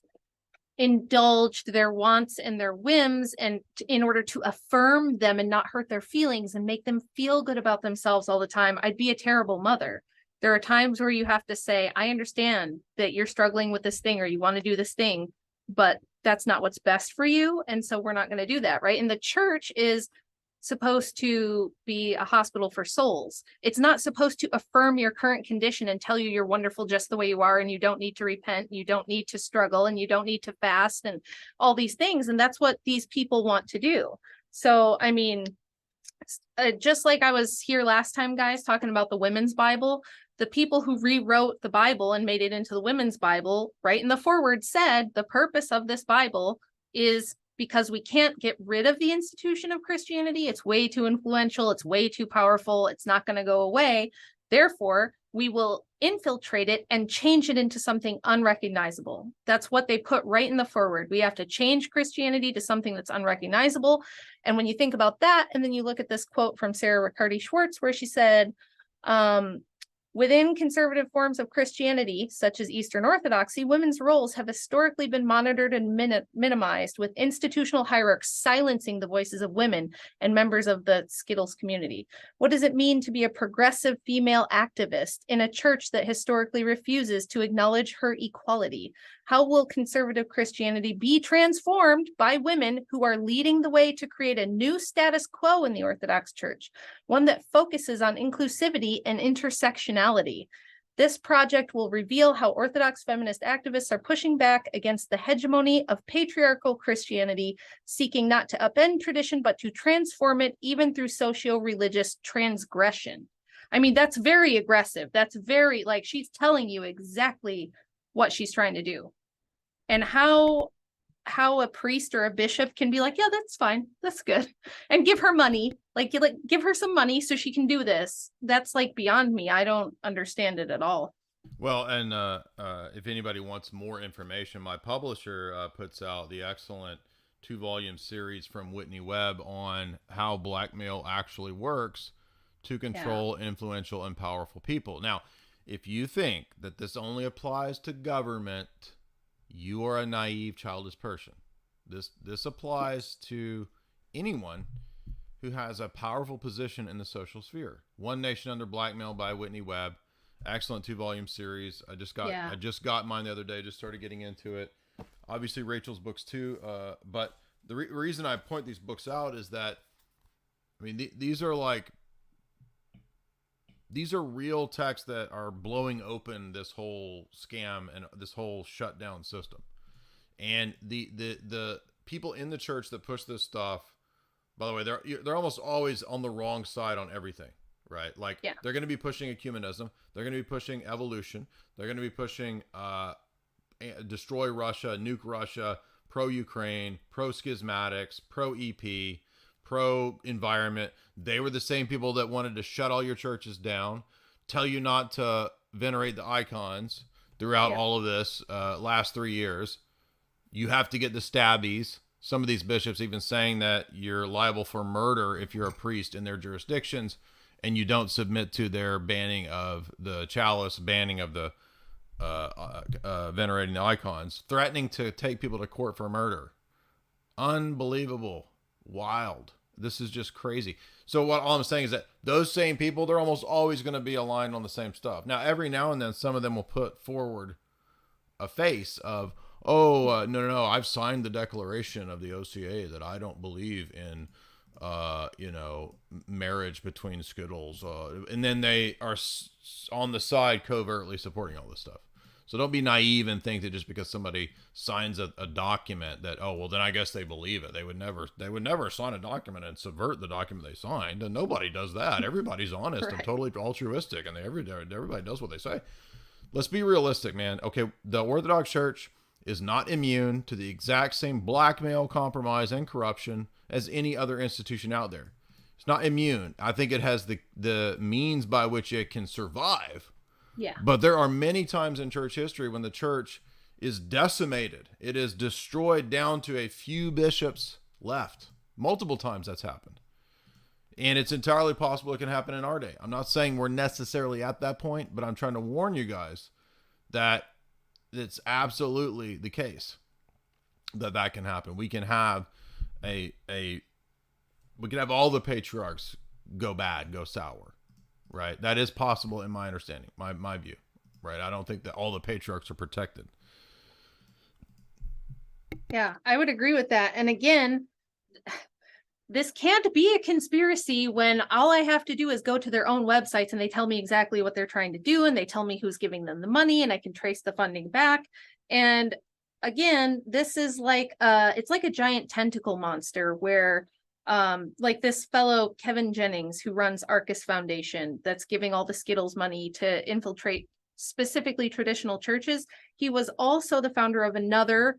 indulged their wants and their whims and in order to affirm them and not hurt their feelings and make them feel good about themselves all the time, I'd be a terrible mother. There are times where you have to say, I understand that you're struggling with this thing or you want to do this thing, but that's not what's best for you. And so we're not going to do that, right? And the church is supposed to be a hospital for souls. It's not supposed to affirm your current condition and tell you you're wonderful just the way you are, and you don't need to repent, you don't need to struggle, and you don't need to fast, and all these things. And that's what these people want to do. So, I mean, just like I was here last time, guys, talking about the women's Bible, the people who rewrote the Bible and made it into the women's Bible, right in the foreword said, the purpose of this Bible is because we can't get rid of the institution of Christianity. It's way too influential. It's way too powerful. It's not going to go away. Therefore, we will infiltrate it and change it into something unrecognizable. That's what they put right in the foreword. We have to change Christianity to something that's unrecognizable. And when you think about that, and then you look at this quote from Sarah Riccardi Schwartz, where she said, Within conservative forms of Christianity, such as Eastern Orthodoxy, women's roles have historically been monitored and minimized, with institutional hierarchs silencing the voices of women and members of the Skittles community. What does it mean to be a progressive female activist in a church that historically refuses to acknowledge her equality? How will conservative Christianity be transformed by women who are leading the way to create a new status quo in the Orthodox Church, one that focuses on inclusivity and intersectionality? This project will reveal how Orthodox feminist activists are pushing back against the hegemony of patriarchal Christianity, seeking not to upend tradition, but to transform it even through socio-religious transgression. I mean, that's very aggressive. That's very, like, she's telling you exactly what she's trying to do. And how a priest or a bishop can be like, yeah, that's fine, that's good, and give her money, like give her some money so she can do this. That's like beyond me. I don't understand it at all. Well, and if anybody wants more information, my publisher puts out the excellent 2-volume series from Whitney Webb on how blackmail actually works to control influential and powerful people. Now, if you think that this only applies to government, you are a naive, childish person. This applies to anyone who has a powerful position in the social sphere. One Nation Under Blackmail by Whitney Webb, excellent 2-volume series. I just got mine the other day. Just started getting into it. Obviously, Rachel's books too. But the reason I point these books out is that, I mean, these are real texts that are blowing open this whole scam and this whole shutdown system. And the people in the church that push this stuff, by the way, they're almost always on the wrong side on everything, right? Like, they're going to be pushing ecumenism. They're going to be pushing evolution. They're going to be pushing destroy Russia, nuke Russia, pro-Ukraine, pro-schismatics, pro-EP, pro-environment. They were the same people that wanted to shut all your churches down, tell you not to venerate the icons throughout all of this last 3 years. You have to get the stabbies. Some of these bishops even saying that you're liable for murder if you're a priest in their jurisdictions and you don't submit to their banning of the chalice, banning of the venerating the icons, threatening to take people to court for murder. Unbelievable. Wild. This is just crazy. So all I'm saying is that those same people, they're almost always going to be aligned on the same stuff. Now, every now and then, some of them will put forward a face of, no, I've signed the declaration of the OCA that I don't believe in, marriage between Skittles. And then they are on the side covertly supporting all this stuff. So don't be naive and think that just because somebody signs a document that, then I guess they believe it. They would never sign a document and subvert the document they signed. And nobody does that. Everybody's honest and totally altruistic, and everybody does what they say. Let's be realistic, man. Okay, the Orthodox Church is not immune to the exact same blackmail, compromise, and corruption as any other institution out there. It's not immune. I think it has the means by which it can survive. Yeah. But there are many times in church history when the church is decimated. It is destroyed down to a few bishops left. Multiple times that's happened. And it's entirely possible it can happen in our day. I'm not saying we're necessarily at that point, but I'm trying to warn you guys that it's absolutely the case that can happen. We can have we can have all the patriarchs go bad, go sour. Right. That is possible in my understanding, my view. Right. I don't think that all the patriarchs are protected. Yeah, I would agree with that. And again, this can't be a conspiracy when all I have to do is go to their own websites and they tell me exactly what they're trying to do. And they tell me who's giving them the money and I can trace the funding back. And again, this is like it's like a giant tentacle monster where like this fellow Kevin Jennings, who runs Arcus Foundation, that's giving all the Skittles money to infiltrate specifically traditional churches. He was also the founder of another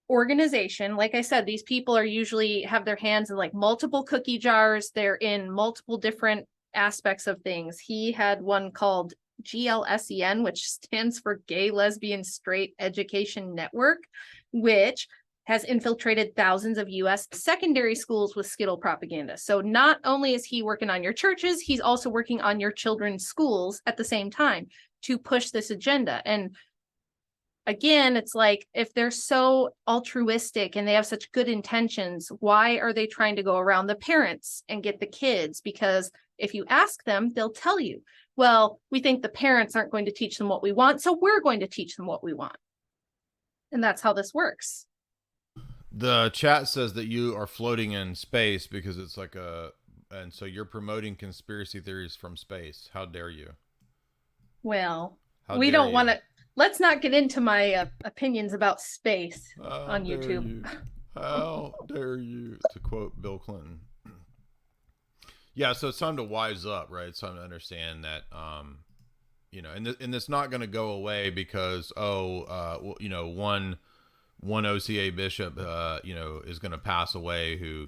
organization. Like I said, these people are usually have their hands in like multiple cookie jars. They're in multiple different aspects of things. He had one called GLSEN, which stands for Gay, Lesbian, Straight Education Network, which has infiltrated thousands of US secondary schools with Skittle propaganda. So not only is he working on your churches, he's also working on your children's schools at the same time to push this agenda. And again, it's like, if they're so altruistic and they have such good intentions, why are they trying to go around the parents and get the kids? Because if you ask them, they'll tell you, well, we think the parents aren't going to teach them what we want, so we're going to teach them what we want. And that's how this works. The chat says that you are floating in space because it's like and so you're promoting conspiracy theories from space. How dare you? Well, we don't want to. Let's not get into my opinions about space on YouTube. How dare you? To quote Bill Clinton. Yeah, so it's time to wise up, right? It's time to understand that, and it's not going to go away because, one OCA bishop, is going to pass away who,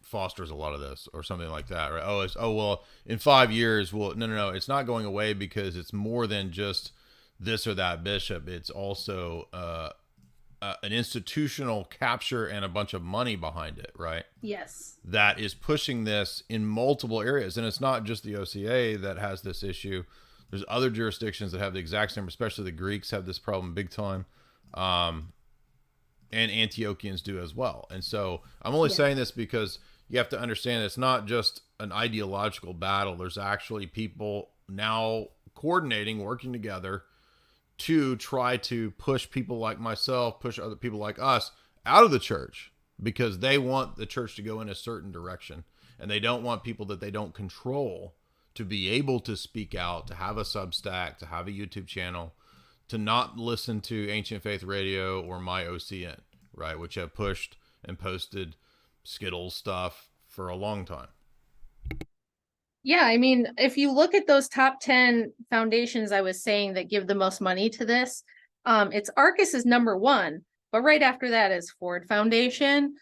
fosters a lot of this or something like that, right? Well, in 5 years, no, it's not going away because it's more than just this or that bishop. It's also an institutional capture and a bunch of money behind it, right? Yes. That is pushing this in multiple areas. And it's not just the OCA that has this issue. There's other jurisdictions that have the exact same, especially the Greeks have this problem big time. And Antiochians do as well. And so I'm only saying this because you have to understand it's not just an ideological battle. There's actually people now coordinating, working together to try to push people like myself, push other people like us out of the church because they want the church to go in a certain direction. And they don't want people that they don't control to be able to speak out, to have a Substack, to have a YouTube channel, to not listen to Ancient Faith Radio or my OCN, right? Which have pushed and posted Skittles stuff for a long time. Yeah, I mean, if you look at those top 10 foundations I was saying that give the most money to this, it's Arcus is number one, but right after that is Ford Foundation,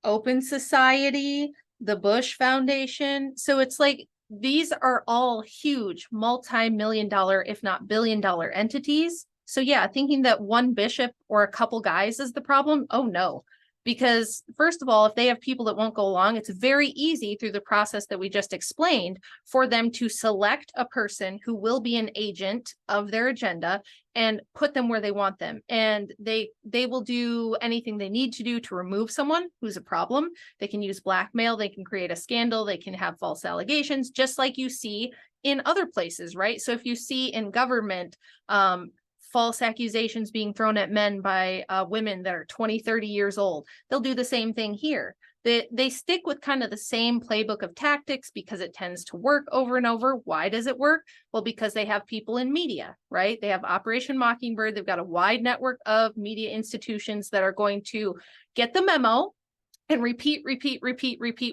Open Society, the Bush Foundation. So it's like, these are all huge multi-million-dollar, if not billion-dollar entities. So yeah, thinking that one bishop or a couple guys is the problem, oh no. Because first of all, if they have people that won't go along, it's very easy through the process that we just explained for them to select a person who will be an agent of their agenda and put them where they want them. And they will do anything they need to do to remove someone who's a problem. They can use blackmail, they can create a scandal, they can have false allegations, just like you see in other places, right? So if you see in government, false accusations being thrown at men by women that are 20, 30 years old, they'll do the same thing here. They stick with kind of the same playbook of tactics because it tends to work over and over. Why does it work? Well, because they have people in media, right? They have Operation Mockingbird. They've got a wide network of media institutions that are going to get the memo and repeat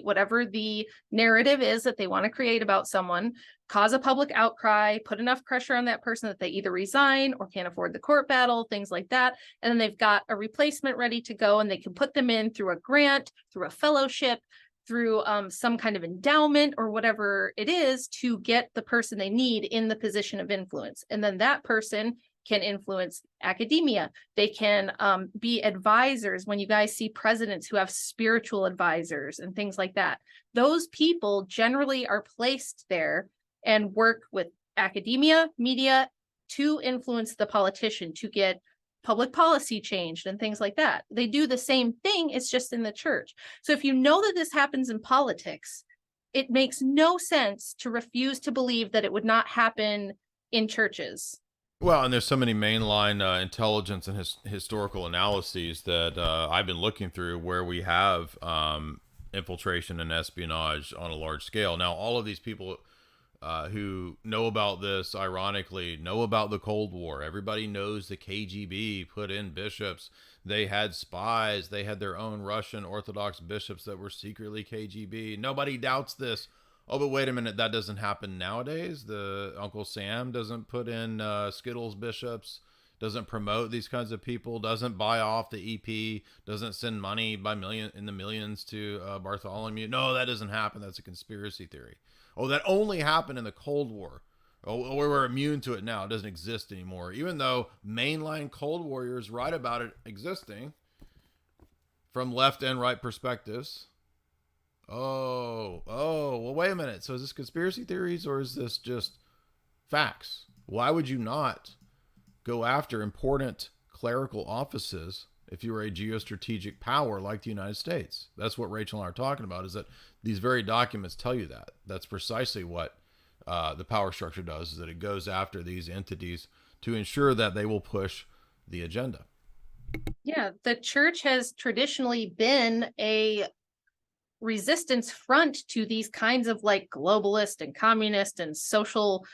whatever the narrative is that they want to create about someone, cause a public outcry, put enough pressure on that person that they either resign or can't afford the court battle, things like that. And then they've got a replacement ready to go, and they can put them in through a grant, through a fellowship, through some kind of endowment or whatever it is to get the person they need in the position of influence. And then that person can influence academia. They can be advisors. When you guys see presidents who have spiritual advisors and things like that, those people generally are placed there and work with academia, media to influence the politician, to get public policy changed and things like that. They do the same thing, it's just in the church. So if you know that this happens in politics, it makes no sense to refuse to believe that it would not happen in churches. Well, and there's so many mainline intelligence and historical analyses that I've been looking through where we have infiltration and espionage on a large scale. Now, all of these people who know about this, ironically, know about the Cold War. Everybody knows the KGB put in bishops. They had spies. They had their own Russian Orthodox bishops that were secretly KGB. Nobody doubts this. Oh, but wait a minute, that doesn't happen nowadays. The Uncle Sam doesn't put in Skittles bishops, doesn't promote these kinds of people, doesn't buy off the EP, doesn't send money by in the millions to Bartholomew. No, that doesn't happen. That's a conspiracy theory. Oh, that only happened in the Cold War. Oh, we're immune to it now. It doesn't exist anymore. Even though mainline Cold Warriors write about it existing, from left and right perspectives. Oh, well, wait a minute. So is this conspiracy theories or is this just facts? Why would you not go after important clerical offices if you were a geostrategic power like the United States? That's what Rachel and I are talking about, is that these very documents tell you that. That's precisely what the power structure does, is that it goes after these entities to ensure that they will push the agenda. Yeah, the church has traditionally been a resistance front to these kinds of like globalist and communist and social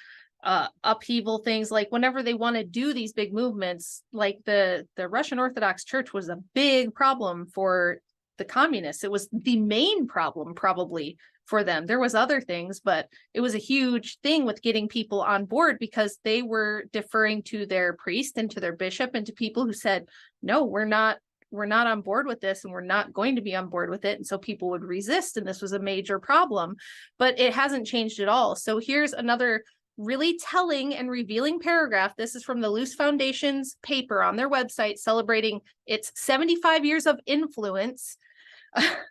upheaval things. Like whenever they want to do these big movements, like the Russian Orthodox Church was a big problem for the communists. It was the main problem probably for them. There was other things, but it was a huge thing with getting people on board because they were deferring to their priest and to their bishop and to people who said, no, we're not on board with this and we're not going to be on board with it. And so people would resist, and this was a major problem, but it hasn't changed at all. So here's another really telling and revealing paragraph. This is from the Luce Foundation's paper on their website celebrating its 75 years of influence,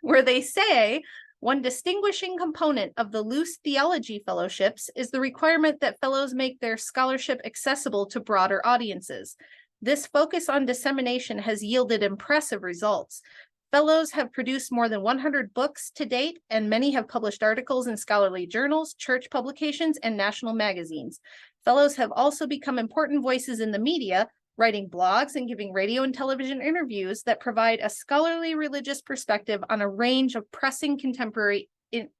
where they say, one distinguishing component of the Luce Theology Fellowships is the requirement that fellows make their scholarship accessible to broader audiences. This focus on dissemination has yielded impressive results. Fellows have produced more than 100 books to date, and many have published articles in scholarly journals, church publications, and national magazines. Fellows have also become important voices in the media, writing blogs and giving radio and television interviews that provide a scholarly religious perspective on a range of pressing contemporary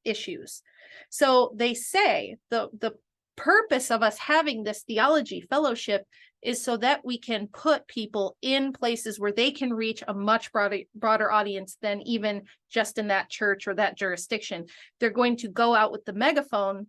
issues. So they say the purpose of us having this theology fellowship is so that we can put people in places where they can reach a much broader audience than even just in that church or that jurisdiction. They're going to go out with the megaphone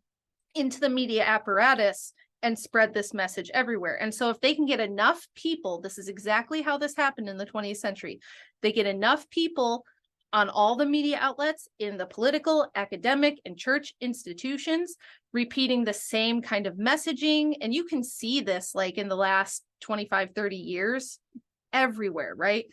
into the media apparatus and spread this message everywhere. And so if they can get enough people, this is exactly how this happened in the 20th century. They get enough people on all the media outlets, in the political, academic, and church institutions, repeating the same kind of messaging. And you can see this like in the last 25, 30 years everywhere, right?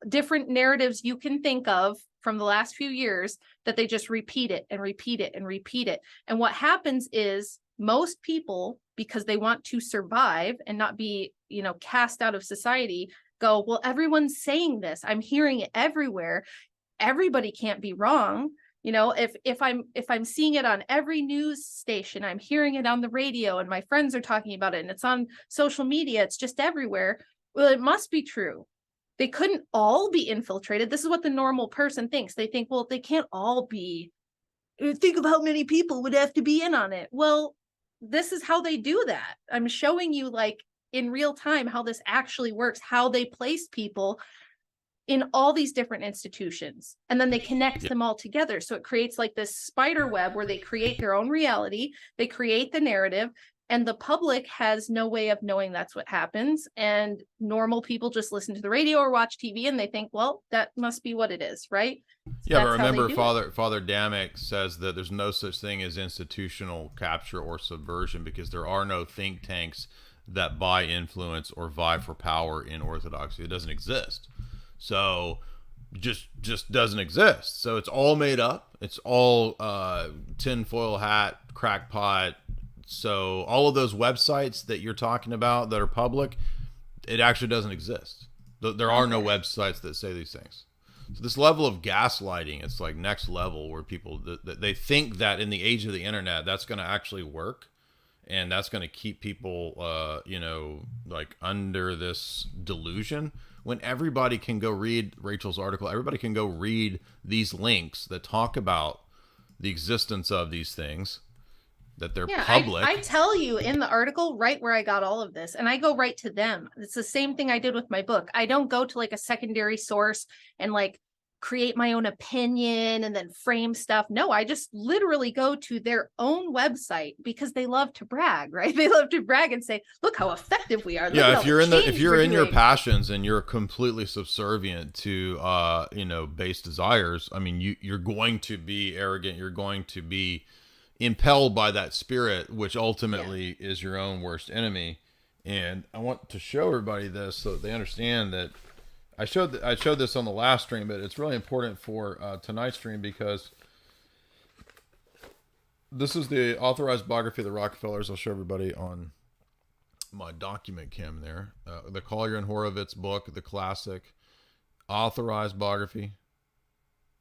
Different narratives you can think of from the last few years that they just repeat it and repeat it and repeat it. And what happens is most people, because they want to survive and not be, cast out of society, go, well, everyone's saying this. I'm hearing it everywhere. Everybody can't be wrong. If I'm seeing it on every news station, I'm hearing it on the radio and my friends are talking about it and it's on social media, it's just everywhere. Well, it must be true. They couldn't all be infiltrated. This is what the normal person thinks. They think, well, they can't all be. Think of how many people would have to be in on it. Well, this is how they do that. I'm showing you like in real time how this actually works, how they place people in all these different institutions, and then they connect them all together. So it creates like this spider web where they create their own reality, they create the narrative, and the public has no way of knowing that's what happens. And normal people just listen to the radio or watch TV and they think, well, that must be what it is, right? Yeah, but remember, Father Damick says that there's no such thing as institutional capture or subversion because there are no think tanks that buy influence or vie for power in Orthodoxy. It doesn't exist. So just doesn't exist. So it's all made up. It's all tinfoil hat, crackpot. So all of those websites that you're talking about that are public, it actually doesn't exist. There are no websites that say these things. So this level of gaslighting, it's like next level, where people they think that in the age of the internet, that's going to actually work. And that's going to keep people, like under this delusion, when everybody can go read Rachel's article. Everybody can go read these links that talk about the existence of these things, that they're public. I tell you in the article right where I got all of this, and I go right to them. It's the same thing I did with my book. I don't go to like a secondary source and like create my own opinion and then frame stuff. No, I just literally go to their own website because they love to brag, right? They love to brag and say, look how effective we are. Yeah, if you're in your passions and you're completely subservient to base desires, I mean, you're going to be arrogant, you're going to be impelled by that spirit, which ultimately is your own worst enemy. And I want to show everybody this so that they understand that I showed this on the last stream, but it's really important for tonight's stream because this is the authorized biography of the Rockefellers. I'll show everybody on my document cam there. The Collier and Horowitz book, the classic authorized biography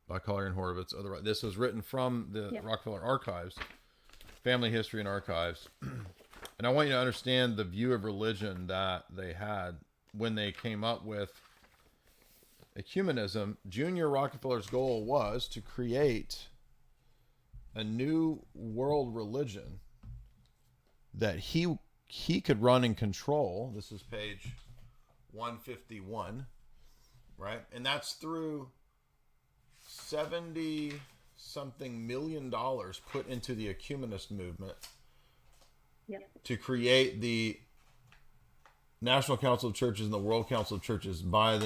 by Collier and Horowitz. This was written from the Rockefeller archives, family history and archives. And I want you to understand the view of religion that they had when they came up with ecumenism. Junior Rockefeller's goal was to create a new world religion that he could run and control. This is page 151, right? And that's through 70 something million dollars put into the ecumenist movement to create the National Council of Churches and the World Council of Churches by the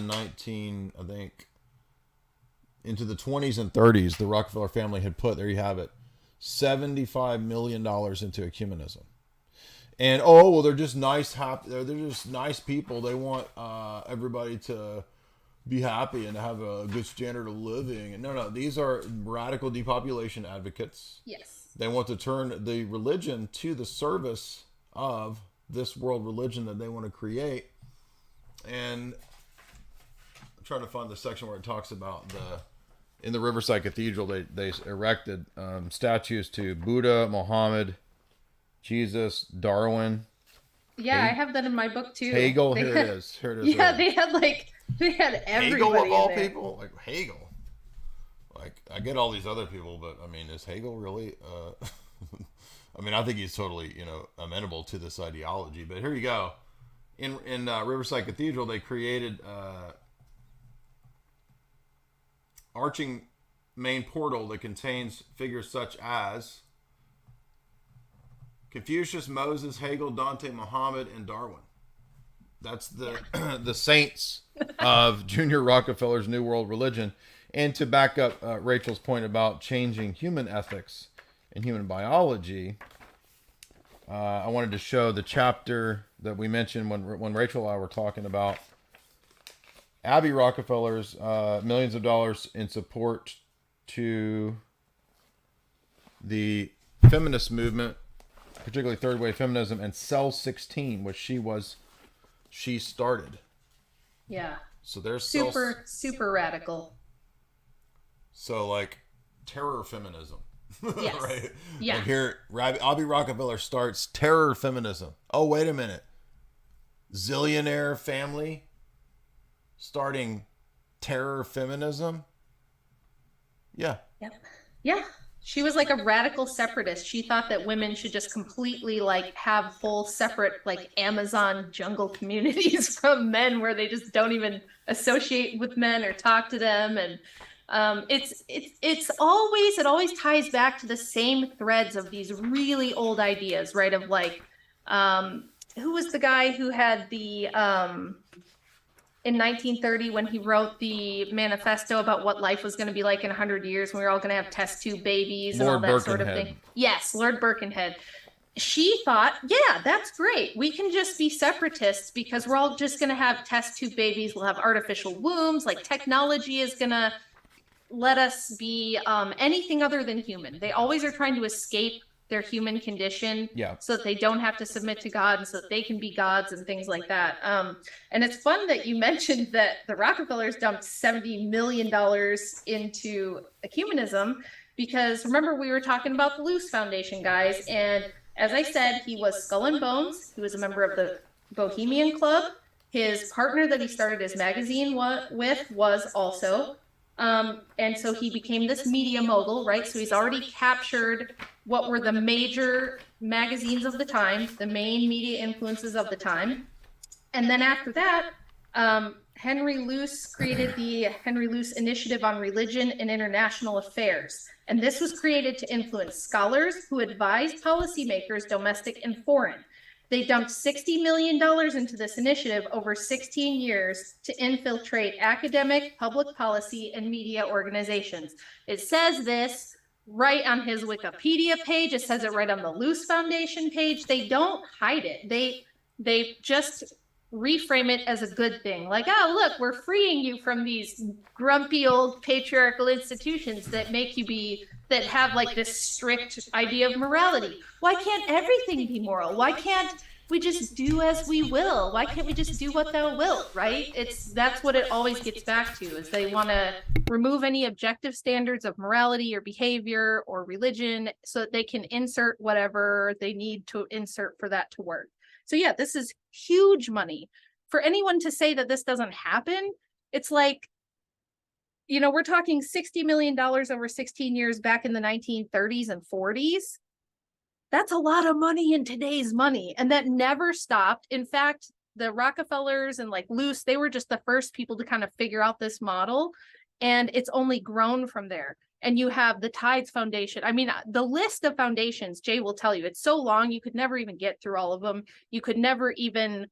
into the 20s and 30s. The Rockefeller family had put, there you have it, $75 million into ecumenism. And they're just nice, happy. They're just nice people. They want everybody to be happy and have a good standard of living. And no, these are radical depopulation advocates. Yes. They want to turn the religion to the service of this world religion that they want to create. And I'm trying to find the section where it talks about in the Riverside Cathedral, they erected statues to Buddha, Muhammad, Jesus, Darwin. Yeah, I have that in my book too. Hegel, here it is. Yeah, they had everybody. Hegel of all in there. people, like Hegel. Like, I get all these other people, but I mean, is Hegel really? I mean, I think he's totally, amenable to this ideology. But here you go. In Riverside Cathedral, they created arching main portal that contains figures such as Confucius, Moses, Hegel, Dante, Muhammad, and Darwin. That's the the saints of Junior Rockefeller's New World Religion. And to back up Rachel's point about changing human ethics and human biology, I wanted to show the chapter that we mentioned when Rachel and I were talking about Abby Rockefeller's millions of dollars in support to the feminist movement, particularly third wave feminism, and Cell 16, which she started. Yeah. So there's super radical. So like terror feminism. Yes. Right? Yeah. And here Abby Rockefeller starts terror feminism. Oh, wait a minute. Zillionaire family starting terror feminism? Yeah. Yep. Yeah. She was like a radical separatist. She thought that women should just completely have full separate Amazon jungle communities from men where they just don't even associate with men or talk to them. And it always ties back to the same threads of these really old ideas, right? Of who was the guy who had the in 1930 when he wrote the manifesto about what life was going to be like in 100 years when we were all going to have test tube babies and all that sort of thing. Yes, Lord Birkenhead. She thought, yeah, that's great. We can just be separatists because we're all just going to have test tube babies. We'll have artificial wombs. Technology is going to let us be anything other than human. They always are trying to escape their human condition so that they don't have to submit to God and so that they can be gods and things like that. And it's fun that you mentioned that the Rockefellers dumped $70 million into ecumenism because remember we were talking about the Luce Foundation guys. And as I said, he was Skull and Bones. He was a member of the Bohemian Club. His partner that he started his magazine with was also. And so he became this media mogul, right? So he's already captured what were the major magazines of the time, the main media influences of the time. And then after that, Henry Luce created the Henry Luce Initiative on Religion and International Affairs. And this was created to influence scholars who advised policymakers, domestic and foreign. They dumped $60 million into this initiative over 16 years to infiltrate academic, public policy, and media organizations. It says this right on his Wikipedia page. It says it right on the Luce Foundation page. They don't hide it. They just reframe it as a good thing. Like, oh, look, we're freeing you from these grumpy old patriarchal institutions that make you be, that have like this strict idea of morality. Why can't everything be moral? Why can't we just do as we will? Why can't we just do what thou wilt, right? That's what it always gets back to, is they want to remove any objective standards of morality or behavior or religion so that they can insert whatever they need to insert for that to work. So yeah, this is huge money. For anyone to say that this doesn't happen, it's like, we're talking $60 million over 16 years back in the 1930s and 40s. That's a lot of money in today's money. And that never stopped. In fact, the Rockefellers and like Luce, they were just the first people to kind of figure out this model. And it's only grown from there. And you have the Tides Foundation. I mean, the list of foundations, Jay will tell you, it's so long, you could never even get through all of them. You could never even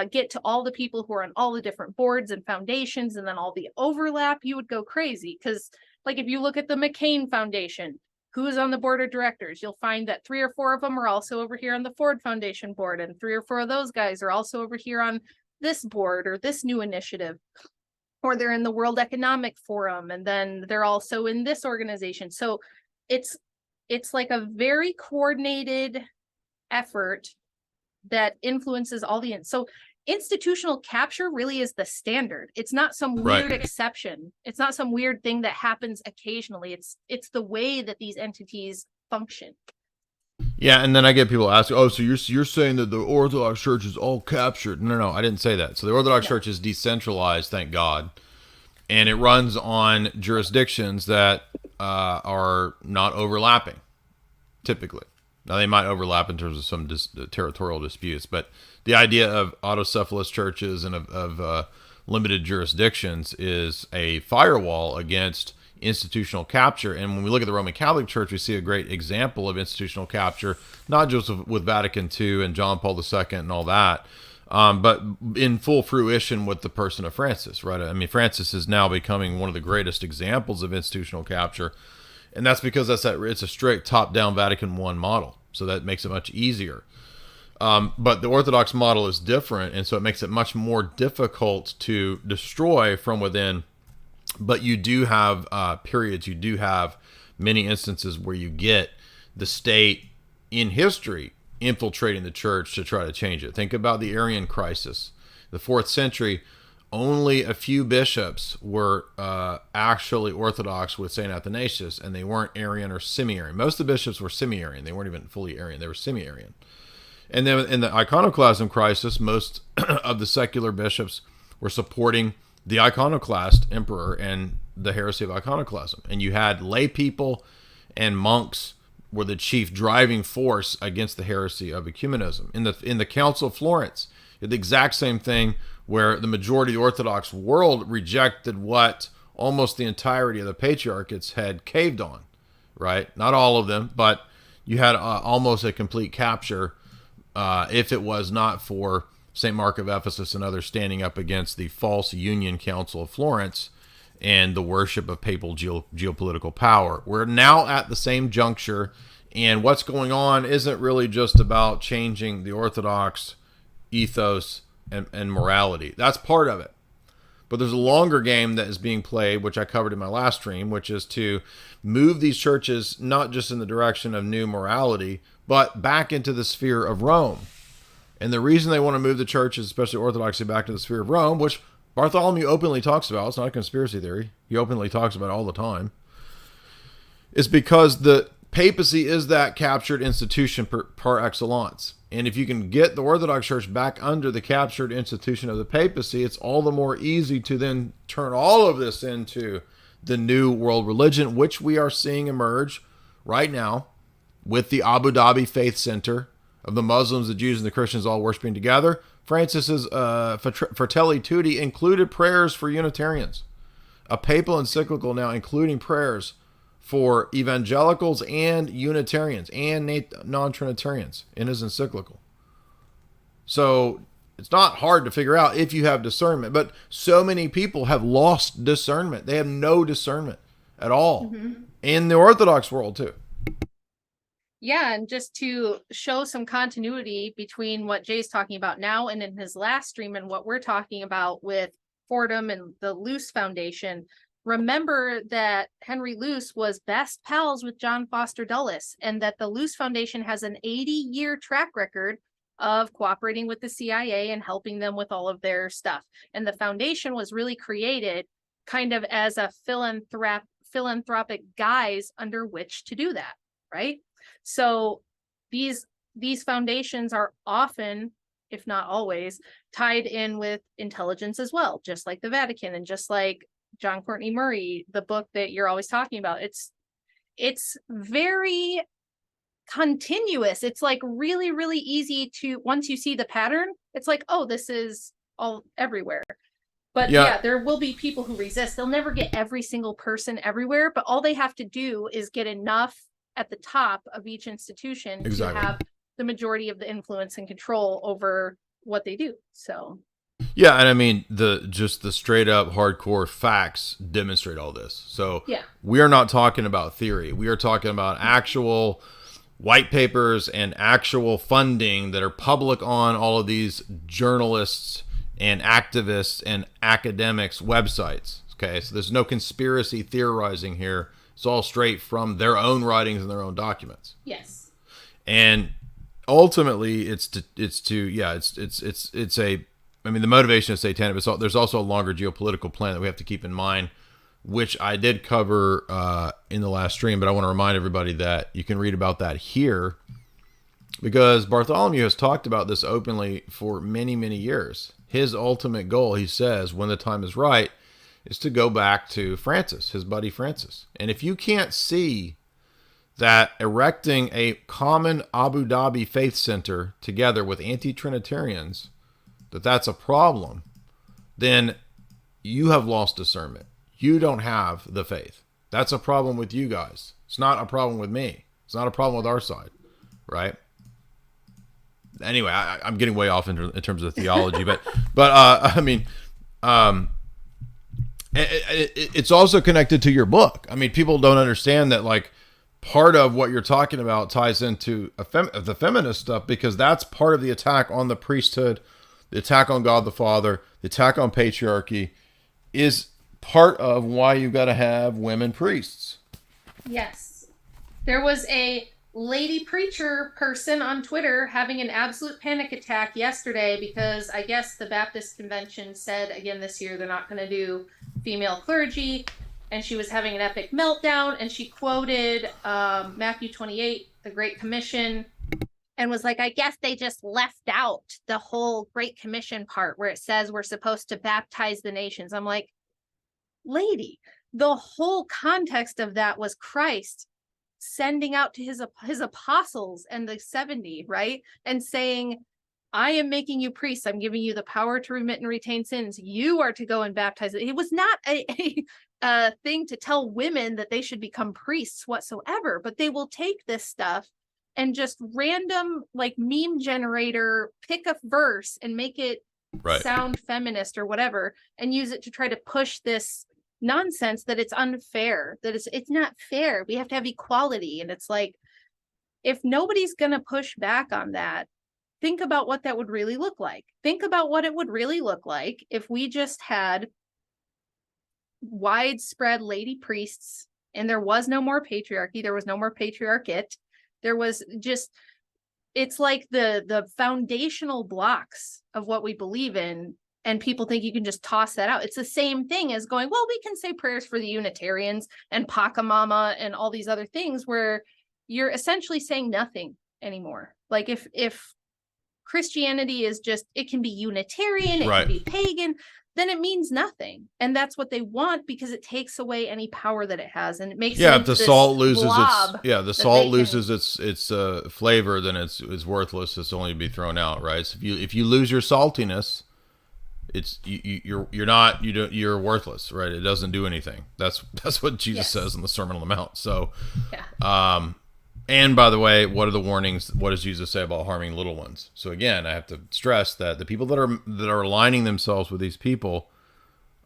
get to all the people who are on all the different boards and foundations, and then all the overlap. You would go crazy. Because like if you look at the McCain Foundation, who's on the board of directors, you'll find that 3 or 4 of them are also over here on the Ford Foundation board, and 3 or 4 of those guys are also over here on this board or this new initiative, or they're in the World Economic Forum, and then they're also in this organization. So it's like a very coordinated effort that influences all the so institutional capture really is the standard. It's not some weird exception. It's not some weird thing that happens occasionally. It's the way that these entities function. Yeah, and then I get people asking, "Oh, so you're saying that the Orthodox Church is all captured?" No, I didn't say that. So the Orthodox Church is decentralized, thank God, and it runs on jurisdictions that are not overlapping, typically. Now, they might overlap in terms of some territorial disputes, but the idea of autocephalous churches and of limited jurisdictions is a firewall against institutional capture. And when we look at the Roman Catholic Church, we see a great example of institutional capture, not just with Vatican II and John Paul II and all that, but in full fruition with the person of Francis, right? I mean, Francis is now becoming one of the greatest examples of institutional capture. And that's because it's a strict top-down Vatican I model. So that makes it much easier. But the Orthodox model is different, and so it makes it much more difficult to destroy from within. But you do have periods, you do have many instances where you get the state in history infiltrating the church to try to change it. Think about the Arian crisis. The 4th century, only a few bishops were actually Orthodox with St. Athanasius, and they weren't Arian or semi-Arian. Most of the bishops were semi-Arian. They weren't even fully Arian. They were semi-Arian. And then in the iconoclasm crisis, most of the secular bishops were supporting the iconoclast emperor and the heresy of iconoclasm. And you had lay people and monks were the chief driving force against the heresy of ecumenism. In the Council of Florence, you had the exact same thing, where the majority of the Orthodox world rejected what almost the entirety of the patriarchates had caved on, right? Not all of them, but you had almost a complete capture if it was not for St. Mark of Ephesus and others standing up against the false Union Council of Florence and the worship of papal geopolitical power. We're now at the same juncture, and what's going on isn't really just about changing the Orthodox ethos and morality. That's part of it. But there's a longer game that is being played, which I covered in my last stream, which is to move these churches not just in the direction of new morality, but back into the sphere of Rome. And the reason they want to move the churches, especially Orthodoxy, back to the sphere of Rome, which Bartholomew openly talks about, it's not a conspiracy theory, he openly talks about it all the time, is because the papacy is that captured institution par excellence. And if you can get the Orthodox Church back under the captured institution of the papacy, it's all the more easy to then turn all of this into the new world religion, which we are seeing emerge right now with the Abu Dhabi Faith Center of the Muslims, the Jews, and the Christians all worshiping together. Francis's Fratelli Tutti included prayers for Unitarians. A papal encyclical now including prayers for evangelicals and Unitarians and non-Trinitarians in his encyclical. So it's not hard to figure out if you have discernment, but so many people have lost discernment. They have no discernment at all in the Orthodox world too. Yeah, and just to show some continuity between what Jay's talking about now and in his last stream and what we're talking about with Fordham and the Luce Foundation, remember that Henry Luce was best pals with John Foster Dulles, and that the Luce Foundation has an 80-year track record of cooperating with the CIA and helping them with all of their stuff. And the foundation was really created kind of as a philanthropic guise under which to do that, right? So these foundations are often, if not always, tied in with intelligence as well, just like the Vatican and just like John Courtney Murray, the book that you're always talking about. It's very continuous. It's like really, really easy to, once you see the pattern, it's like, oh, this is all everywhere. But yeah, there will be people who resist. They'll never get every single person everywhere, but all they have to do is get enough at the top of each institution to have the majority of the influence and control over what they do. So yeah, and I mean the straight up hardcore facts demonstrate all this. So yeah, we are not talking about theory. We are talking about actual white papers and actual funding that are public on all of these journalists and activists and academics' websites. Okay, so there's no conspiracy theorizing here. It's all straight from their own writings and their own documents. Yes. And ultimately, it's a. I mean, the motivation is satanic, but there's also a longer geopolitical plan that we have to keep in mind, which I did cover in the last stream. But I want to remind everybody that you can read about that here, because Bartholomew has talked about this openly for many, many years. His ultimate goal, he says, when the time is right, is to go back to Francis, his buddy Francis. And if you can't see that erecting a common Abu Dhabi faith center together with anti-Trinitarians, that's a problem, then you have lost discernment. You don't have the faith. That's a problem with you guys. It's not a problem with me. It's not a problem with our side, right? Anyway, I'm getting way off in terms of theology, but I mean, it's also connected to your book. I mean, people don't understand that, like, part of what you're talking about ties into the feminist stuff, because that's part of the attack on the priesthood, the attack on God the Father, the attack on patriarchy is part of why you've got to have women priests. Yes. There was a lady preacher person on Twitter having an absolute panic attack yesterday because I guess the Baptist convention said again this year they're not going to do female clergy, and she was having an epic meltdown, and she quoted Matthew 28, the Great Commission, and was like, I guess they just left out the whole Great Commission part where it says we're supposed to baptize the nations. I'm like, lady, the whole context of that was Christ sending out to his apostles and the 70, right? And saying, I am making you priests. I'm giving you the power to remit and retain sins. You are to go and baptize. It was not a thing to tell women that they should become priests whatsoever, but they will take this stuff and just random, like, meme generator, pick a verse and make it sound feminist or whatever, and use it to try to push this nonsense that it's unfair, that it's not fair. We have to have equality. And it's like, if nobody's going to push back on that, think about what that would really look like. Think about what it would really look like if we just had widespread lady priests and there was no more patriarchy, there was no more patriarchate. There was just, it's like the foundational blocks of what we believe in, and people think you can just toss that out. It's the same thing as going, well, we can say prayers for the Unitarians and Pachamama and all these other things, where you're essentially saying nothing anymore. Like if Christianity is just, it can be Unitarian, it can be pagan, then it means nothing. And that's what they want, because it takes away any power that it has, and it makes if the salt loses its flavor, then it's worthless. It's only to be thrown out, right? So if you lose your saltiness, it's you're worthless, right? It doesn't do anything. That's what Jesus says in the Sermon on the Mount. So and by the way, what are the warnings? What does Jesus say about harming little ones? So again, I have to stress that the people that are aligning themselves with these people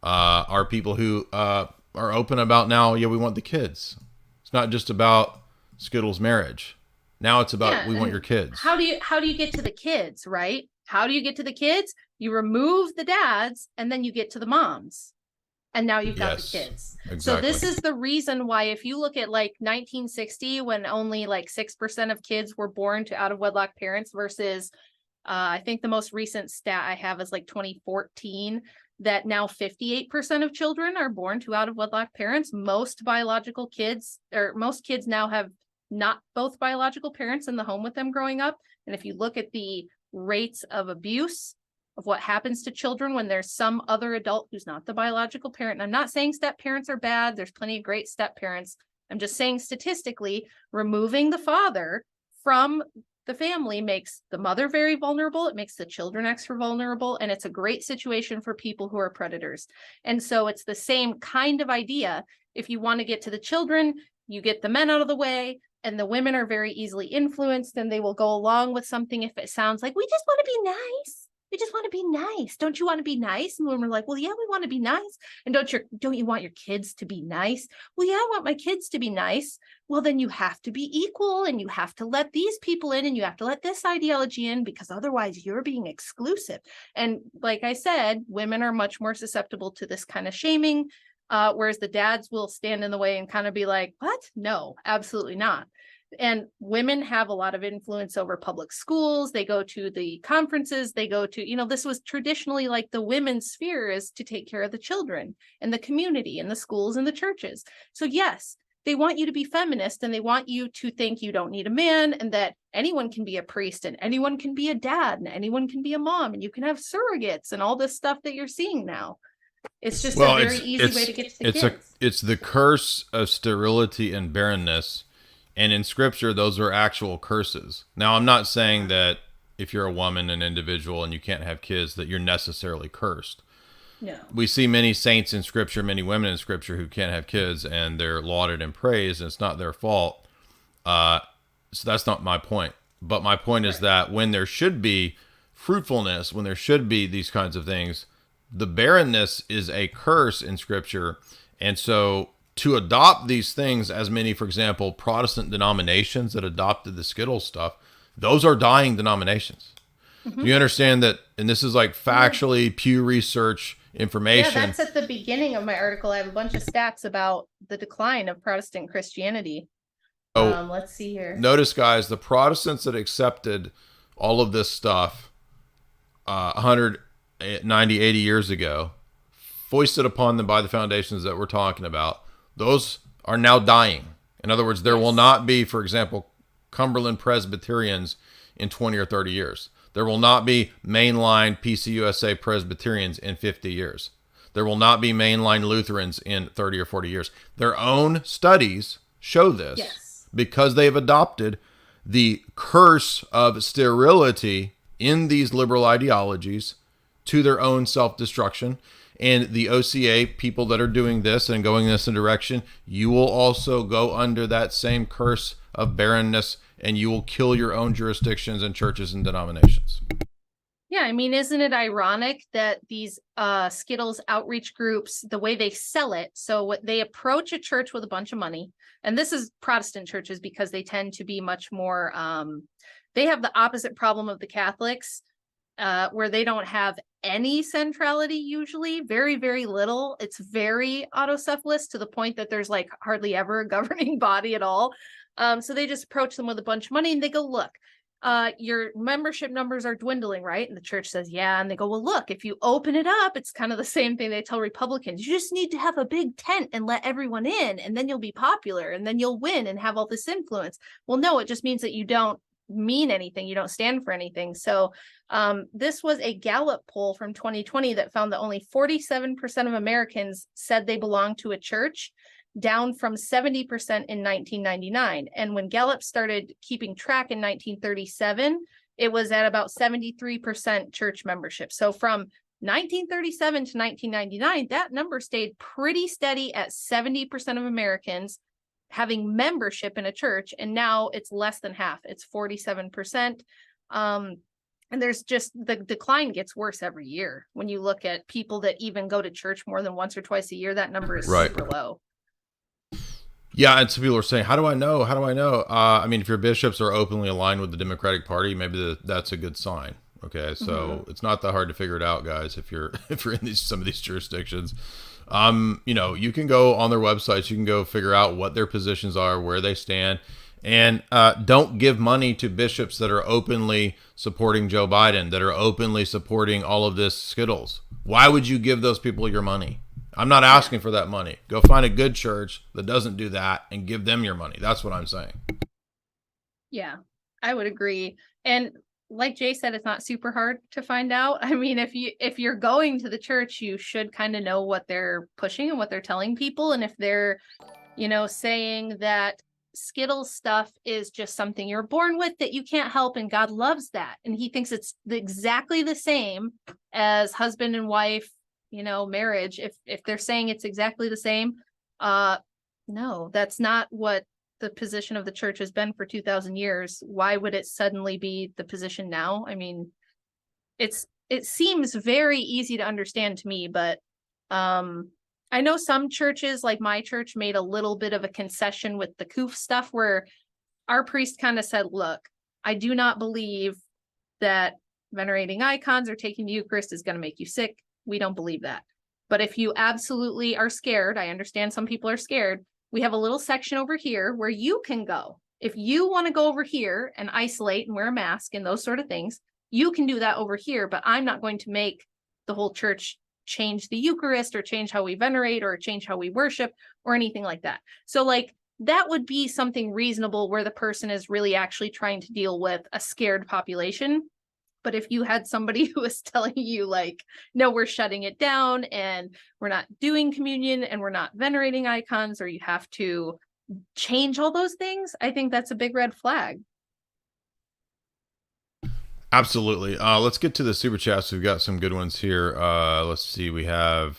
are people who are open about now. Yeah, we want the kids. It's not just about Skittles' marriage. Now it's about, Yeah, we want and your kids. how do you get to the kids, right? How do you get to the kids? You remove the dads and then you get to the moms. And now you've got the Yes, kids. exactly. So this is the reason why, if you look at like 1960, when only like 6% of kids were born to out of wedlock parents versus I think the most recent stat I have is like 2014, that now 58% of children are born to out of wedlock parents. Most biological kids, or most kids now have not both biological parents in the home with them growing up. And if you look at the rates of abuse, of what happens to children when there's some other adult who's not the biological parent. And I'm not saying step parents are bad. There's plenty of great step parents. I'm just saying statistically, removing the father from the family makes the mother very vulnerable. It makes the children extra vulnerable. And it's a great situation for people who are predators. And so it's the same kind of idea. If you want to get to the children, you get the men out of the way, and the women are very easily influenced, and they will go along with something if it sounds like, we just want to be nice. We just want to be nice. Don't you want to be nice? And women are like, well, yeah, we want to be nice. And don't you want your kids to be nice? Well, yeah, I want my kids to be nice. Well, then you have to be equal, and you have to let these people in, and you have to let this ideology in, because otherwise you're being exclusive. And like I said, women are much more susceptible to this kind of shaming, whereas the dads will stand in the way and kind of be like, what? No, absolutely not. And women have a lot of influence over public schools. They go to the conferences, they go to, this was traditionally like the women's sphere is to take care of the children and the community and the schools and the churches. So yes, they want you to be feminist, and they want you to think you don't need a man, and that anyone can be a priest, and anyone can be a dad, and anyone can be a mom, and you can have surrogates and all this stuff that you're seeing now. It's just a very easy way to get to the kids. It's the curse of sterility and barrenness. And in scripture, those are actual curses. Now, I'm not saying that if you're a woman, an individual, and you can't have kids, that you're necessarily cursed. No. We see many saints in scripture, many women in scripture who can't have kids, and they're lauded and praised, and it's not their fault. So that's not my point. But my point is that when there should be fruitfulness, when there should be these kinds of things, the barrenness is a curse in scripture. And so to adopt these things, as many, for example, Protestant denominations that adopted the Skittles stuff, those are dying denominations. Mm-hmm. You understand that? And this is like factually Pew Research information. Yeah, that's at the beginning of my article. I have a bunch of stats about the decline of Protestant Christianity. Let's see here. Notice, guys, the Protestants that accepted all of this stuff 190, 80 years ago, foisted upon them by the foundations that we're talking about, those are now dying. In other words, there will not be, for example, Cumberland Presbyterians in 20 or 30 years. There will not be mainline PCUSA Presbyterians in 50 years. There will not be mainline Lutherans in 30 or 40 years. Their own studies show this because they've adopted the curse of sterility in these liberal ideologies to their own self-destruction. And the OCA people that are doing this and going in this direction, you will also go under that same curse of barrenness, and you will kill your own jurisdictions and churches and denominations. Yeah, I mean, isn't it ironic that these Skittles outreach groups, the way they sell it, so what they approach a church with a bunch of money, and this is Protestant churches because they tend to be much more, they have the opposite problem of the Catholics, where they don't have any centrality, usually very, very little. It's very autocephalous to the point that there's like hardly ever a governing body at all. So they just approach them with a bunch of money and they go, look, your membership numbers are dwindling, right? And the church says, yeah. And they go, well, look, if you open it up, it's kind of the same thing they tell Republicans. You just need to have a big tent and let everyone in, and then you'll be popular, and then you'll win and have all this influence. Well, no, it just means that you don't mean anything. You don't stand for anything. So this was a Gallup poll from 2020 that found that only 47% of Americans said they belonged to a church, down from 70% in 1999. And when Gallup started keeping track in 1937, it was at about 73% church membership. So from 1937 to 1999, that number stayed pretty steady at 70% of Americans having membership in a church. And now it's less than half. It's 47%. And there's just, the decline gets worse every year. When you look at people that even go to church more than once or twice a year, that number is super low. Yeah, and some people are saying, "How do I know? How do I know?" I mean, if your bishops are openly aligned with the Democratic Party, maybe that's a good sign. Okay, so it's not that hard to figure it out, guys. If you're if you're in some of these jurisdictions, you can go on their websites. You can go figure out what their positions are, where they stand, and don't give money to bishops that are openly supporting Joe Biden, that are openly supporting all of this skittles. Why would you give those people your money? I'm not asking for that money. Go find a good church that doesn't do that and give them your money. That's what I'm saying. Yeah, I would agree. And like Jay said, it's not super hard to find out. I mean, if you're going to the church, you should kind of know what they're pushing and what they're telling people. And if they're, saying that Skittles stuff is just something you're born with that you can't help, and God loves that, and he thinks it's exactly the same as husband and wife, marriage. If they're saying it's exactly the same, no, that's not what the position of the church has been for 2,000 years. Why would it suddenly be the position now? I mean, it seems very easy to understand to me, but I know some churches, like my church, made a little bit of a concession with the coof stuff, where our priest kind of said, look, I do not believe that venerating icons or taking the Eucharist is going to make you sick. We don't believe that. But if you absolutely are scared, I understand some people are scared, we have a little section over here where you can go. If you want to go over here and isolate and wear a mask and those sort of things, you can do that over here, but I'm not going to make the whole church change the Eucharist or change how we venerate or change how we worship or anything like that. So like that would be something reasonable where the person is really actually trying to deal with a scared population. But if you had somebody who was telling you like, no, we're shutting it down and we're not doing communion and we're not venerating icons, or you have to change all those things, I think that's a big red flag. Absolutely. Let's get to the super chats. We've got some good ones here. Let's see. We have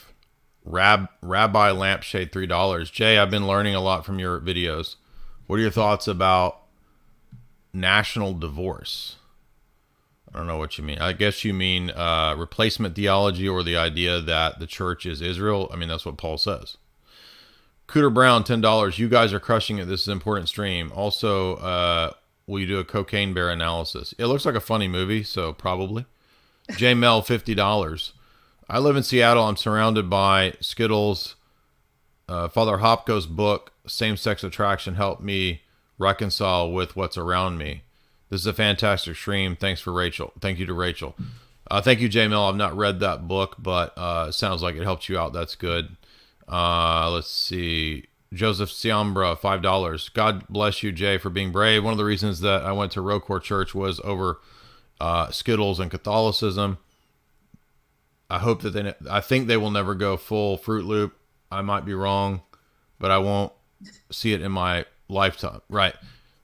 Rabbi Lampshade, $3. Jay, I've been learning a lot from your videos. What are your thoughts about national divorce? I don't know what you mean. I guess you mean replacement theology, or the idea that the church is Israel. I mean, that's what Paul says. Cooter Brown, $10. You guys are crushing it. This is an important stream. Also, will you do a Cocaine Bear analysis? It looks like a funny movie, so probably. J Mel, $50. I live in Seattle. I'm surrounded by Skittles. Father Hopko's book, Same-Sex Attraction, helped me reconcile with what's around me. This is a fantastic stream. Thanks for Rachel. Thank you to Rachel. Thank you, J Mel. I've not read that book, but it sounds like it helped you out. That's good. Let's see. Joseph Siambra, $5. God bless you, Jay, for being brave. One of the reasons that I went to Rocor Church was over Skittles and Catholicism. I think they will never go full Fruit Loop. I might be wrong, but I won't see it in my lifetime. Right.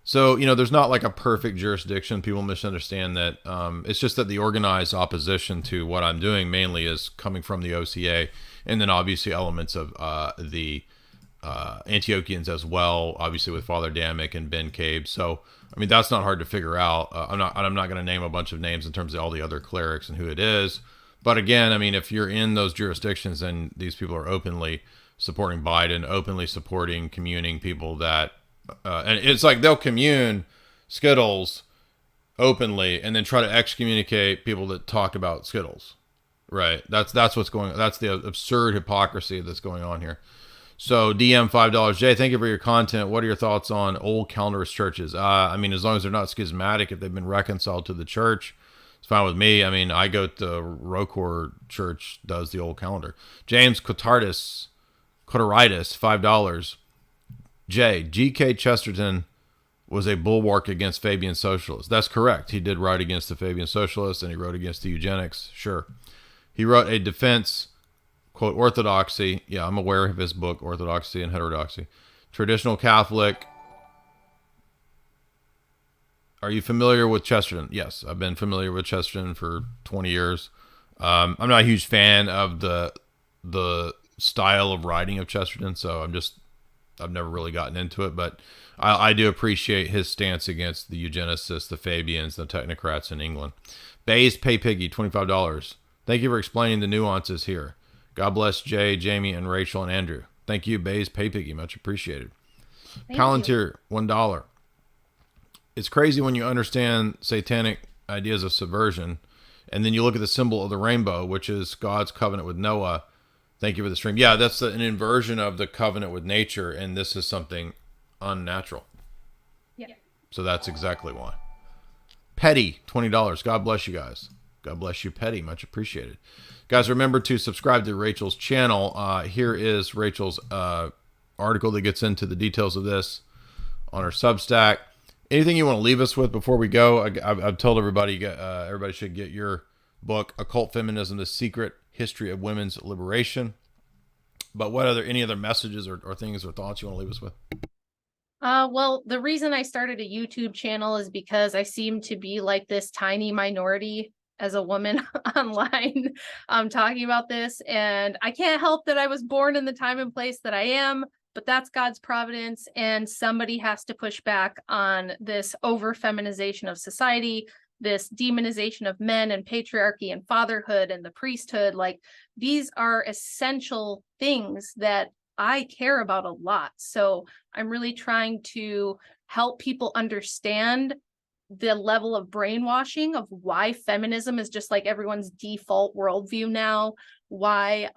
So, there's not like a perfect jurisdiction. People misunderstand that. It's just that the organized opposition to what I'm doing mainly is coming from the OCA, and then obviously elements of the Antiochians as well, obviously with Father Damick and Ben Cabe. So, I mean, that's not hard to figure out. I'm not going to name a bunch of names in terms of all the other clerics and who it is. But again, I mean, if you're in those jurisdictions and these people are openly supporting Biden, openly supporting communing people that, and it's like they'll commune Skittles openly and then try to excommunicate people that talked about Skittles. Right. That's what's going on. That's the absurd hypocrisy that's going on here. So DM $5. Jay, thank you for your content. What are your thoughts on old calendarist churches? I mean, as long as they're not schismatic, if they've been reconciled to the church, it's fine with me. I mean, I go to Rocor Church, does the old calendar. James Cotardis, $5. Jay, G.K. Chesterton was a bulwark against Fabian socialists. That's correct. He did write against the Fabian socialists, and he wrote against the eugenics. Sure. He wrote a defense, quote, orthodoxy. Yeah, I'm aware of his book, Orthodoxy and Heterodoxy. Traditional Catholic. Are you familiar with Chesterton? Yes, I've been familiar with Chesterton for 20 years. I'm not a huge fan of the style of writing of Chesterton, so I've never really gotten into it, but I do appreciate his stance against the eugenicists, the Fabians, the technocrats in England. Bayes Pay Piggy, $25. Thank you for explaining the nuances here. God bless Jay, Jamie, and Rachel and Andrew. Thank you, Bayes Pay Piggy. Much appreciated. Palantir, $1. It's crazy when you understand satanic ideas of subversion, and then you look at the symbol of the rainbow, which is God's covenant with Noah. Thank you for the stream. Yeah, that's an inversion of the covenant with nature, and this is something unnatural. Yeah. So that's exactly why. Petty, $20. God bless you guys. God bless you, Petty. Much appreciated. Guys, remember to subscribe to Rachel's channel. Here is Rachel's article that gets into the details of this on her Substack. Anything you want to leave us with before we go? I've told everybody, everybody should get your book, Occult Feminism, The Secret History of Women's Liberation. But any other messages or things or thoughts you want to leave us with? Well, the reason I started a YouTube channel is because I seem to be like this tiny minority as a woman online talking about this. And I can't help that I was born in the time and place that I am, but that's God's providence. And somebody has to push back on this over feminization of society, this demonization of men and patriarchy and fatherhood and the priesthood. Like, these are essential things that I care about a lot. So I'm really trying to help people understand the level of brainwashing of why feminism is just like everyone's default worldview now, why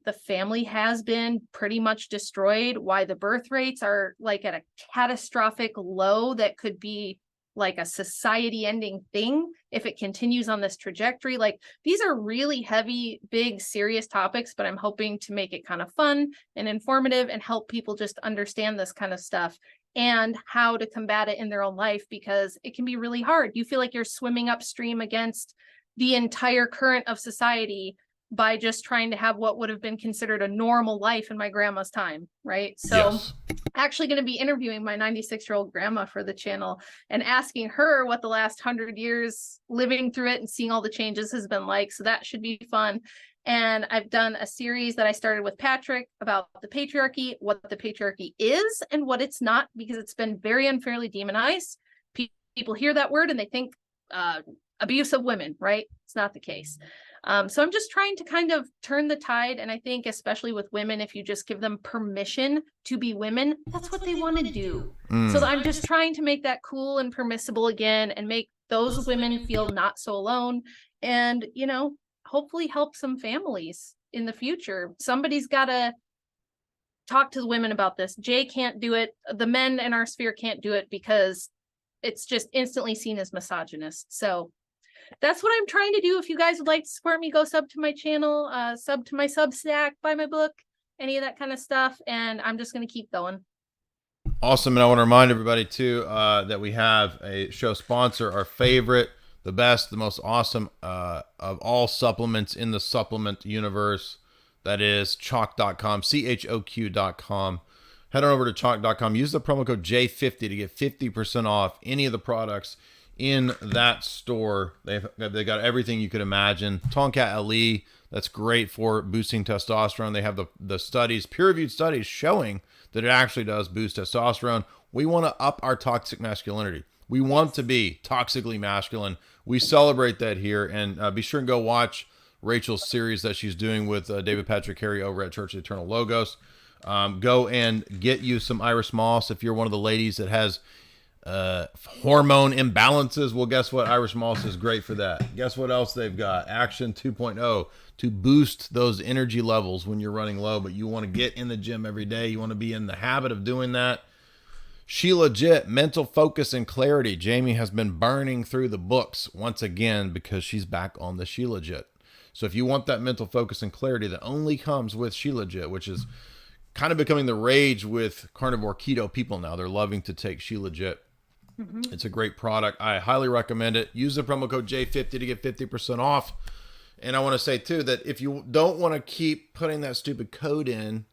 the family has been pretty much destroyed, why the birth rates are like at a catastrophic low that could be like a society ending thing if it continues on this trajectory. Like, these are really heavy, big, serious topics, but I'm hoping to make it kind of fun and informative and help people just understand this kind of stuff and how to combat it in their own life, because it can be really hard. You feel like you're swimming upstream against the entire current of society by just trying to have what would have been considered a normal life in my grandma's time, right? So Yes. actually going to be interviewing my 96-year-old grandma for the channel and asking her what the last 100 years living through it and seeing all the changes has been like. So that should be fun. And I've done a series that I started with Patrick about the patriarchy, what the patriarchy is and what it's not, because it's been very unfairly demonized. People hear that word and they think abuse of women, right? It's not the case. So I'm just trying to kind of turn the tide. And I think especially with women, if you just give them permission to be women, that's what they want to do. So I'm just trying to make that cool and permissible again and make those women feel not so alone. And, you know, hopefully help some families in the future. Somebody's got to talk to the women about this. Jay can't do it. The men in our sphere can't do it because it's just instantly seen as misogynist. So that's what I'm trying to do. If you guys would like to support me, go sub to my channel, sub to my Substack, buy my book, any of that kind of stuff. And I'm just going to keep going. Awesome. And I want to remind everybody too that we have a show sponsor, our favorite, the best, the most awesome of all supplements in the supplement universe. That is chalk.com, CHOQ.com. Head on over to chalk.com. Use the promo code J50 to get 50% off any of the products in that store. They got everything you could imagine. Tonkat LE, that's great for boosting testosterone. They have the studies, peer-reviewed studies showing that it actually does boost testosterone. We want to up our toxic masculinity. We want to be toxically masculine. We celebrate that here. And be sure and go watch Rachel's series that she's doing with David Patrick Harry over at Church of the Eternal Logos. Go and get you some Iris Moss if you're one of the ladies that has hormone imbalances. Well, guess what? Iris Moss is great for that. Guess what else they've got? Action 2.0 to boost those energy levels when you're running low, but you want to get in the gym every day. You want to be in the habit of doing that. She Legit, mental focus and clarity. Jamie has been burning through the books once again because she's back on the She Legit. So if you want that mental focus and clarity that only comes with She Legit, which is kind of becoming the rage with carnivore keto people now. They're loving to take She Legit. Mm-hmm. It's a great product. I highly recommend it. Use the promo code J50 to get 50% off. And I want to say too that if you don't want to keep putting that stupid code in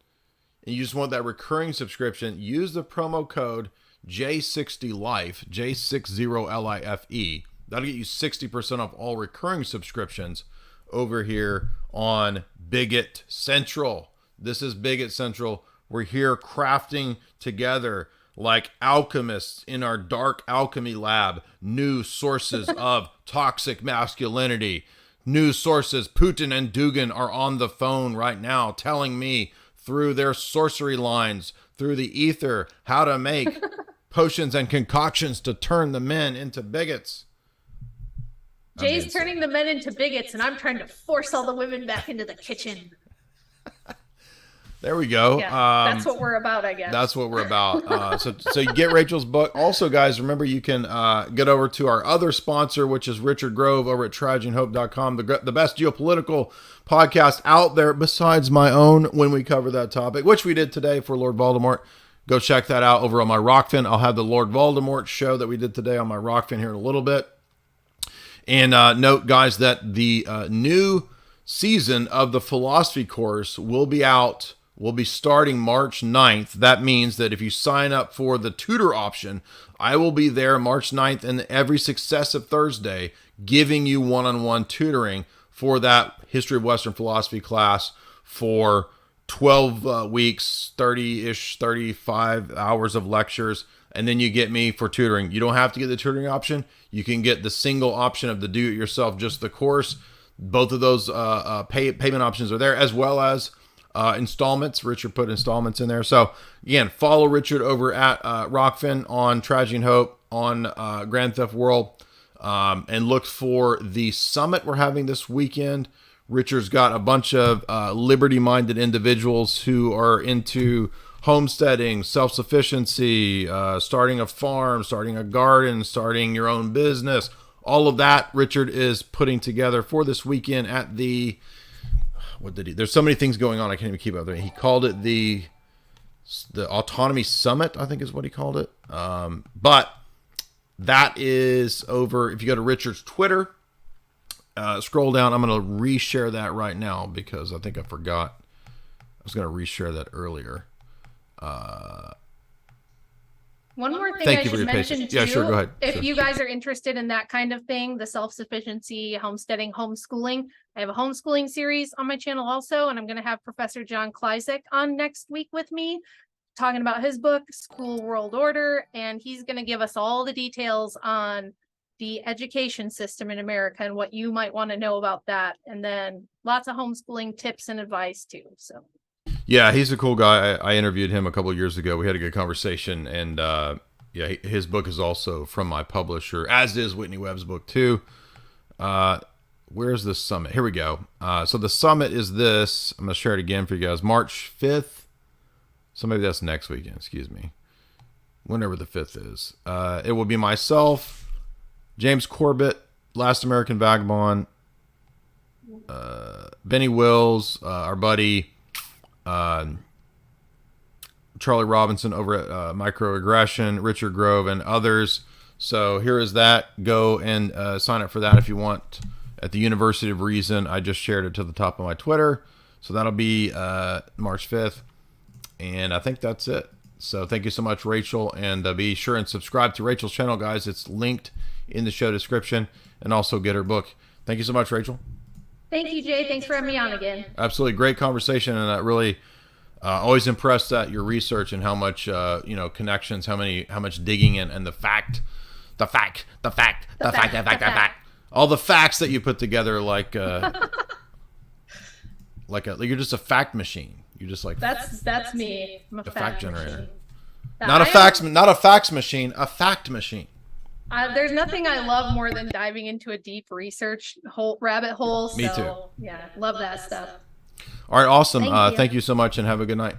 and you just want that recurring subscription, use the promo code J60Life, J60LIFE. That'll get you 60% off all recurring subscriptions over here on Bigot Central. This is Bigot Central. We're here crafting together like alchemists in our dark alchemy lab, new sources of toxic masculinity. New sources. Putin and Dugin are on the phone right now telling me through their sorcery lines, through the ether how to make potions and concoctions to turn the men into bigots. Jay's turning the men into bigots, and I'm trying to force all the women back into the kitchen. There we go. Yeah, that's what we're about, I guess. That's what we're about. So you get Rachel's book. Also, guys, remember you can get over to our other sponsor, which is Richard Grove over at TrageandHope.com, the best geopolitical podcast out there besides my own when we cover that topic, which we did today for Lord Voldemort. Go check that out over on my Rockfin. I'll have the Lord Voldemort show that we did today on my Rockfin here in a little bit. And note, guys, that the new season of the philosophy course will be out. Will be starting March 9th. That means that if you sign up for the tutor option, I will be there March 9th and every successive Thursday giving you one-on-one tutoring for that History of Western Philosophy class for 12 weeks, 30-ish, 35 hours of lectures. And then you get me for tutoring. You don't have to get the tutoring option. You can get the single option of the do-it-yourself, just the course. Both of those payment options are there, as well as installments. Richard put installments in there. So again, follow Richard over at Rockfin on Tragedy and Hope on Grand Theft World, and look for the summit we're having this weekend. Richard's got a bunch of liberty-minded individuals who are into homesteading, self-sufficiency, starting a farm, starting a garden, starting your own business. All of that Richard is putting together for this weekend at the, what did he, there's so many things going on I can't even keep up there. He called it the Autonomy Summit, I think is what he called it. But that is over, if you go to Richard's Twitter, scroll down. I'm going to reshare that right now because I think I forgot. I was going to reshare that earlier. One more thing I should mention too. Yeah, sure, go ahead. If you guys are interested in that kind of thing, the self-sufficiency, homesteading, homeschooling, I have a homeschooling series on my channel also, and I'm going to have Professor John Kleisek on next week with me, talking about his book, School World Order, and he's going to give us all the details on the education system in America and what you might want to know about that, and then lots of homeschooling tips and advice too. So. Yeah, he's a cool guy. I interviewed him a couple of years ago. We had a good conversation, and yeah, his book is also from my publisher, as is Whitney Webb's book too. Where's the summit? Here we go. So the summit is this. I'm going to share it again for you guys. March 5th. So maybe that's next weekend. Excuse me. Whenever the 5th is. It will be myself, James Corbett, Last American Vagabond, Benny Wills, our buddy, Charlie Robinson over at Microaggression, Richard Grove, and others. So here is that. Go and sign up for that if you want. At the University of Reason, I just shared it to the top of my Twitter. So that'll be March 5th. And I think that's it. So thank you so much, Rachel. And be sure and subscribe to Rachel's channel, guys. It's linked in the show description. And also get her book. Thank you so much, Rachel. Thank you, Jay. Thanks for having me on again. Absolutely. Great conversation. And I really always impressed at your research and how much, connections, how much digging and the fact. All the facts that you put together like you're just a fact machine. You're just like that's me. I'm a fact generator. Machine. Not a fax machine, a fact machine. There's nothing I love more than diving into a deep research rabbit hole. Me too. Yeah, love that stuff. All right, awesome. Thank you so much and have a good night.